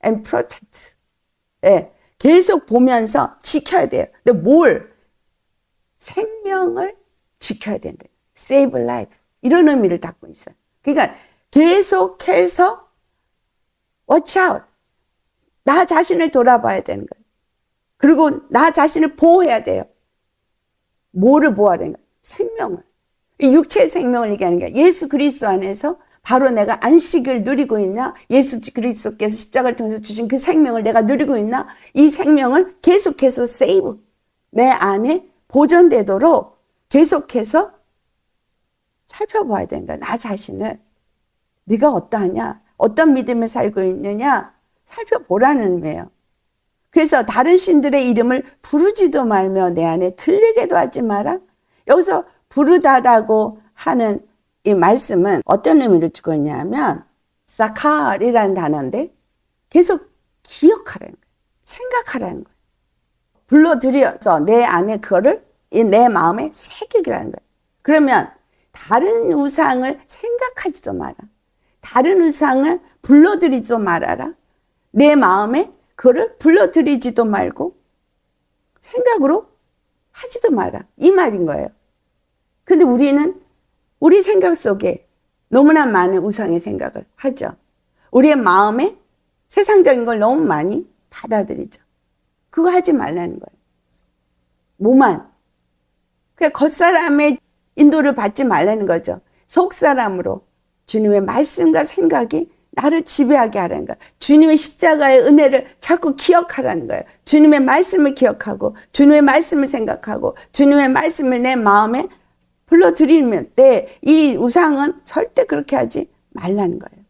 Speaker 1: and protect. 예, 계속 보면서 지켜야 돼요. 근데 뭘? 생명을 지켜야 된대. Save life. 이런 의미를 담고 있어요. 그러니까 계속해서 watch out. 나 자신을 돌아봐야 되는 거예요. 그리고 나 자신을 보호해야 돼요. 뭐를 보호하는 거예요? 생명을. 육체의 생명을 얘기하는 게 예수 그리스도 안에서 바로 내가 안식을 누리고 있나? 예수 그리스도께서 십자가를 통해서 주신 그 생명을 내가 누리고 있나? 이 생명을 계속해서 save. 내 안에 보존되도록 계속해서 살펴봐야 되는 거야. 나 자신을. 네가 어떠하냐? 어떤 믿음에 살고 있느냐? 살펴보라는 의미예요. 그래서 다른 신들의 이름을 부르지도 말며 내 안에 들리게도 하지 마라. 여기서 부르다라고 하는 이 말씀은 어떤 의미를 주고 있냐면 사칼이라는 단어인데 계속 기억하라는 거예요. 생각하라는 거예요. 불러들여서 내 안에 그거를 내 마음에 새기라는 거예요. 그러면 다른 우상을 생각하지도 마라. 다른 우상을 불러들이지도 말아라. 내 마음에 그거를 불러들이지도 말고 생각으로 하지도 마라. 이 말인 거예요. 근데 우리는 우리 생각 속에 너무나 많은 우상의 생각을 하죠. 우리의 마음에 세상적인 걸 너무 많이 받아들이죠. 그거 하지 말라는 거예요. 뭐만. 그냥 겉사람의 인도를 받지 말라는 거죠. 속사람으로 주님의 말씀과 생각이 나를 지배하게 하라는 거예요. 주님의 십자가의 은혜를 자꾸 기억하라는 거예요. 주님의 말씀을 기억하고 주님의 말씀을 생각하고 주님의 말씀을 내 마음에 불러들이면 때 이 우상은 절대 그렇게 하지 말라는 거예요.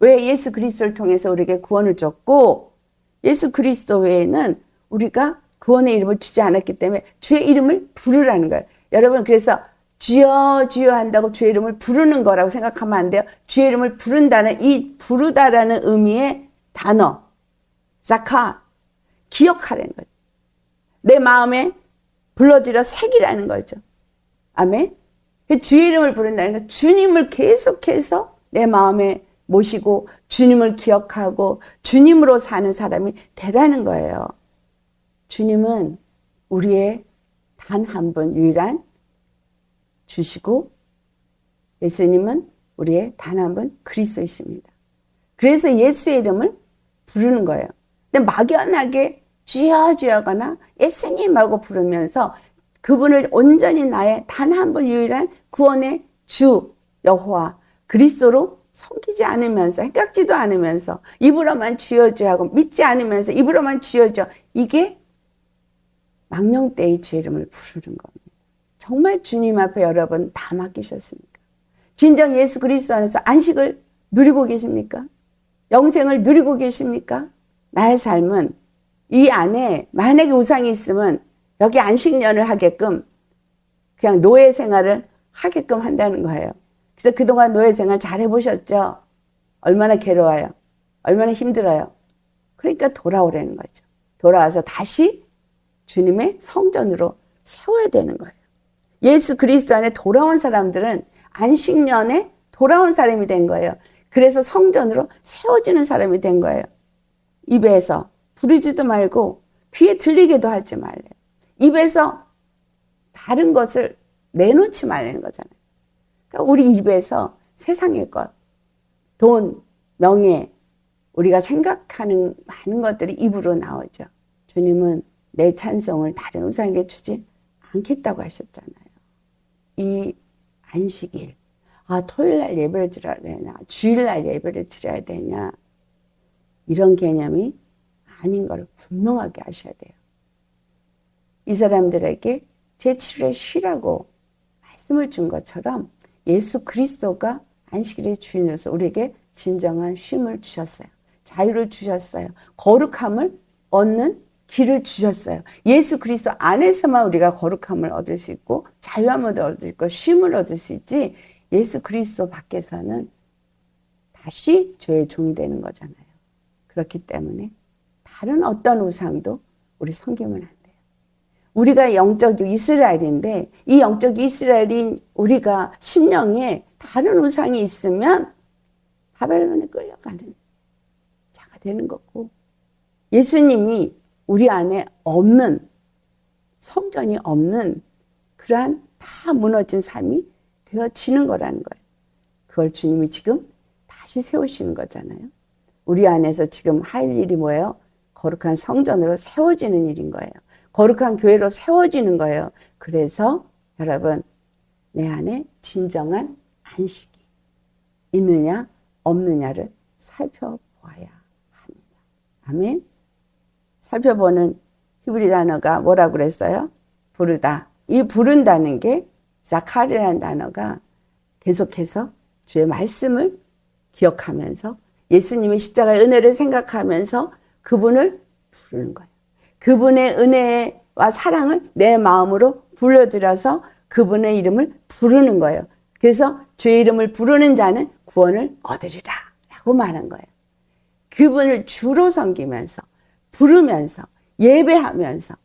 Speaker 1: 왜? 예수 그리스도를 통해서 우리에게 구원을 줬고 예수 그리스도 외에는 우리가 구원의 이름을 주지 않았기 때문에 주의 이름을 부르라는 거예요. 여러분, 그래서 주여 주여 한다고 주의 이름을 부르는 거라고 생각하면 안 돼요. 주의 이름을 부른다는 이 부르다라는 의미의 단어 자카, 기억하라는 거죠. 내 마음에 불러들여 새기라는 거죠. 아멘. 주의 이름을 부른다는 건 주님을 계속해서 내 마음에 모시고 주님을 기억하고 주님으로 사는 사람이 되라는 거예요. 주님은 우리의 단 한 분 유일한 주시고 예수님은 우리의 단 한 분 그리스도이십니다. 그래서 예수의 이름을 부르는 거예요. 근데 막연하게 주여 주여거나 예수님하고 부르면서 그분을 온전히 나의 단 한 분 유일한 구원의 주 여호와 그리스도로 섬기지 않으면서 헷갈지도 않으면서 입으로만 주여 주여 하고 믿지 않으면서 입으로만 주여 주여 이게 망령되이 주의 이름을 부르는 겁니다. 정말 주님 앞에 여러분 다 맡기셨습니까? 진정 예수 그리스도 안에서 안식을 누리고 계십니까? 영생을 누리고 계십니까? 나의 삶은 이 안에 만약에 우상이 있으면 여기 안식년을 하게끔 그냥 노예 생활을 하게끔 한다는 거예요. 그래서 그동안 노예 생활 잘 해보셨죠? 얼마나 괴로워요. 얼마나 힘들어요. 그러니까 돌아오라는 거죠. 돌아와서 다시 주님의 성전으로 세워야 되는 거예요. 예수 그리스도 안에 돌아온 사람들은 안식년에 돌아온 사람이 된 거예요. 그래서 성전으로 세워지는 사람이 된 거예요. 입에서 부르지도 말고 귀에 들리게도 하지 말래요. 입에서 다른 것을 내놓지 말라는 거잖아요. 그러니까 우리 입에서 세상의 것, 돈, 명예, 우리가 생각하는 많은 것들이 입으로 나오죠. 주님은 내 찬송을 다른 우상에게 주지 않겠다고 하셨잖아요. 이 안식일, 토요일날 예배를 드려야 되냐, 주일날 예배를 드려야 되냐, 이런 개념이 아닌 걸 분명하게 하셔야 돼요. 이 사람들에게 제7일에 쉬라고 말씀을 준 것처럼 예수 그리스도가 안식일의 주인으로서 우리에게 진정한 쉼을 주셨어요. 자유를 주셨어요. 거룩함을 얻는 길을 주셨어요. 예수 그리스도 안에서만 우리가 거룩함을 얻을 수 있고 자유함을 얻을 수 있고 쉼을 얻을 수 있지 예수 그리스도 밖에서는 다시 죄의 종이 되는 거잖아요. 그렇기 때문에 다른 어떤 우상도 우리 섬기면 안 돼요. 우리가 영적 이스라엘인데 이 영적 이스라엘인 우리가 심령에 다른 우상이 있으면 바벨론에 끌려가는 자가 되는 거고 예수님이 우리 안에 없는 성전이 없는 그러한 다 무너진 삶이 되어지는 거라는 거예요. 그걸 주님이 지금 다시 세우시는 거잖아요. 우리 안에서 지금 할 일이 뭐예요? 거룩한 성전으로 세워지는 일인 거예요. 거룩한 교회로 세워지는 거예요. 그래서 여러분 내 안에 진정한 안식이 있느냐 없느냐를 살펴보아야 합니다. 아멘. 살펴보는 히브리 단어가 뭐라고 그랬어요? 부르다. 이 부른다는 게 자카리라는 단어가 계속해서 주의 말씀을 기억하면서 예수님의 십자가의 은혜를 생각하면서 그분을 부르는 거예요. 그분의 은혜와 사랑을 내 마음으로 불러들여서 그분의 이름을 부르는 거예요. 그래서 주의 이름을 부르는 자는 구원을 얻으리라 라고 말한 거예요. 그분을 주로 섬기면서 부르면서 예배하면서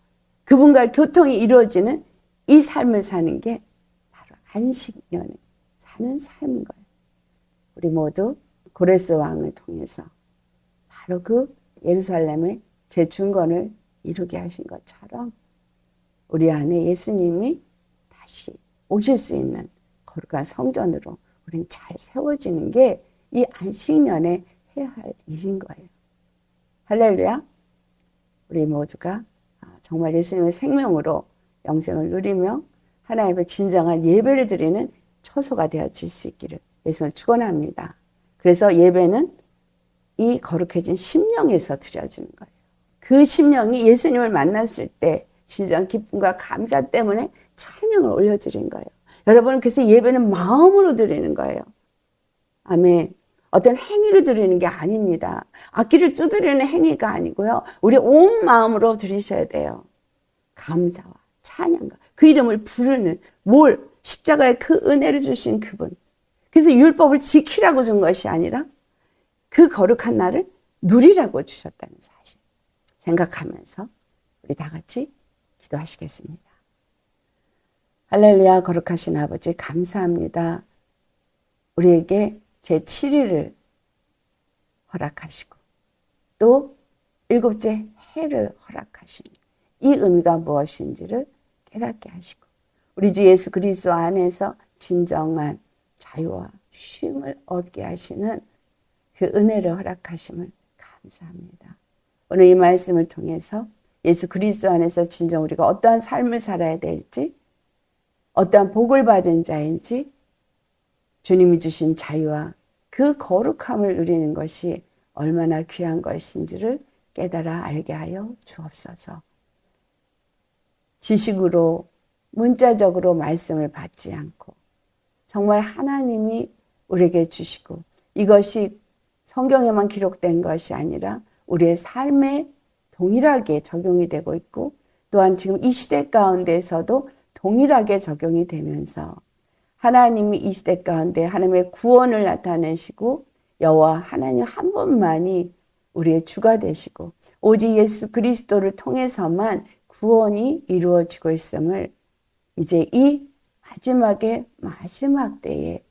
Speaker 1: 그분과 교통이 이루어지는 이 삶을 사는 게 바로 안식년에 사는 삶인 거예요. 우리 모두 고레스 왕을 통해서 바로 그 예루살렘의 재중건을 이루게 하신 것처럼 우리 안에 예수님이 다시 오실 수 있는 거룩한 성전으로 우리는 잘 세워지는 게 이 안식년에 해야 할 일인 거예요. 할렐루야. 우리 모두가 정말 예수님의 생명으로 영생을 누리며 하나님의 진정한 예배를 드리는 처소가 되어질 수 있기를 예수님을 축원합니다. 그래서 예배는 이 거룩해진 심령에서 드려지는 거예요. 그 심령이 예수님을 만났을 때 진정 기쁨과 감사 때문에 찬양을 올려드린 거예요. 여러분, 그래서 예배는 마음으로 드리는 거예요. 아멘. 어떤 행위로 드리는 게 아닙니다. 악기를 두드리는 행위가 아니고요. 우리 온 마음으로 드리셔야 돼요. 감사와 찬양과 그 이름을 부르는 십자가에 그 은혜를 주신 그분. 그래서 율법을 지키라고 준 것이 아니라 그 거룩한 날을 누리라고 주셨다는 사실 생각하면서 우리 다 같이 기도하시겠습니다. 할렐루야. 거룩하신 아버지 감사합니다. 우리에게 제7일을 허락하시고 또 7째 해를 허락하신 이 의미가 무엇인지를 깨닫게 하시고 우리 주 예수 그리스도 안에서 진정한 자유와 쉼을 얻게 하시는 그 은혜를 허락하심을 감사합니다. 오늘 이 말씀을 통해서 예수 그리스도 안에서 진정 우리가 어떠한 삶을 살아야 될지, 어떠한 복을 받은 자인지, 주님이 주신 자유와 그 거룩함을 누리는 것이 얼마나 귀한 것인지를 깨달아 알게 하여 주옵소서. 지식으로 문자적으로 말씀을 받지 않고 정말 하나님이 우리에게 주시고 이것이 성경에만 기록된 것이 아니라 우리의 삶에 동일하게 적용이 되고 있고 또한 지금 이 시대 가운데서도 동일하게 적용이 되면서 하나님이 이 시대 가운데 하나님의 구원을 나타내시고 여호와 하나님 한 분만이 우리의 주가 되시고 오직 예수 그리스도를 통해서만 구원이 이루어지고 있음을 이제 이 마지막 때에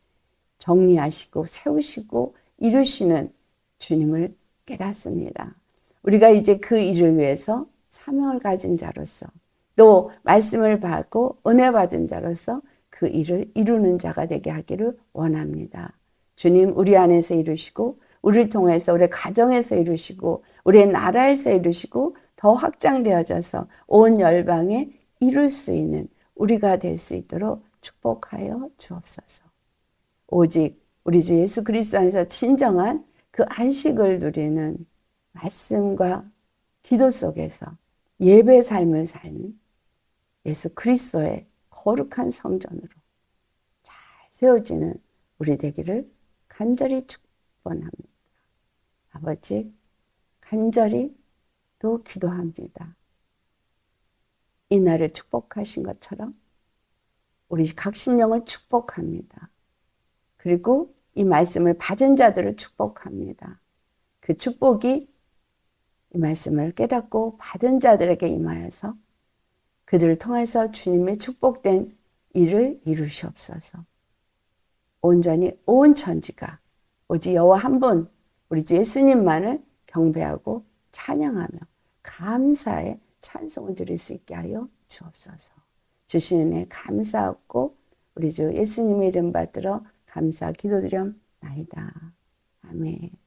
Speaker 1: 정리하시고 세우시고 이루시는 주님을 깨닫습니다. 우리가 이제 그 일을 위해서 사명을 가진 자로서 또 말씀을 받고 은혜 받은 자로서 그 일을 이루는 자가 되게 하기를 원합니다. 주님 우리 안에서 이루시고 우리를 통해서 우리 가정에서 이루시고 우리의 나라에서 이루시고 더 확장되어져서 온 열방에 이룰 수 있는 우리가 될 수 있도록 축복하여 주옵소서. 오직 우리 주 예수 그리스도 안에서 진정한 그 안식을 누리는 말씀과 기도 속에서 예배 삶을 사는 예수 그리스도의 거룩한 성전으로 잘 세워지는 우리 되기를 간절히 축원합니다. 아버지, 간절히 또 기도합니다. 이 날을 축복하신 것처럼 우리 각 신령을 축복합니다. 그리고 이 말씀을 받은 자들을 축복합니다. 그 축복이 이 말씀을 깨닫고 받은 자들에게 임하여서 그들을 통해서 주님의 축복된 일을 이루시옵소서. 온전히 온 천지가 오직 여호와 한 분 우리 주 예수님만을 경배하고 찬양하며 감사의 찬송을 드릴 수 있게 하여 주옵소서. 주신 은혜 감사하고 우리 주 예수님의 이름 받들어 감사 기도드렸나이다. 아멘.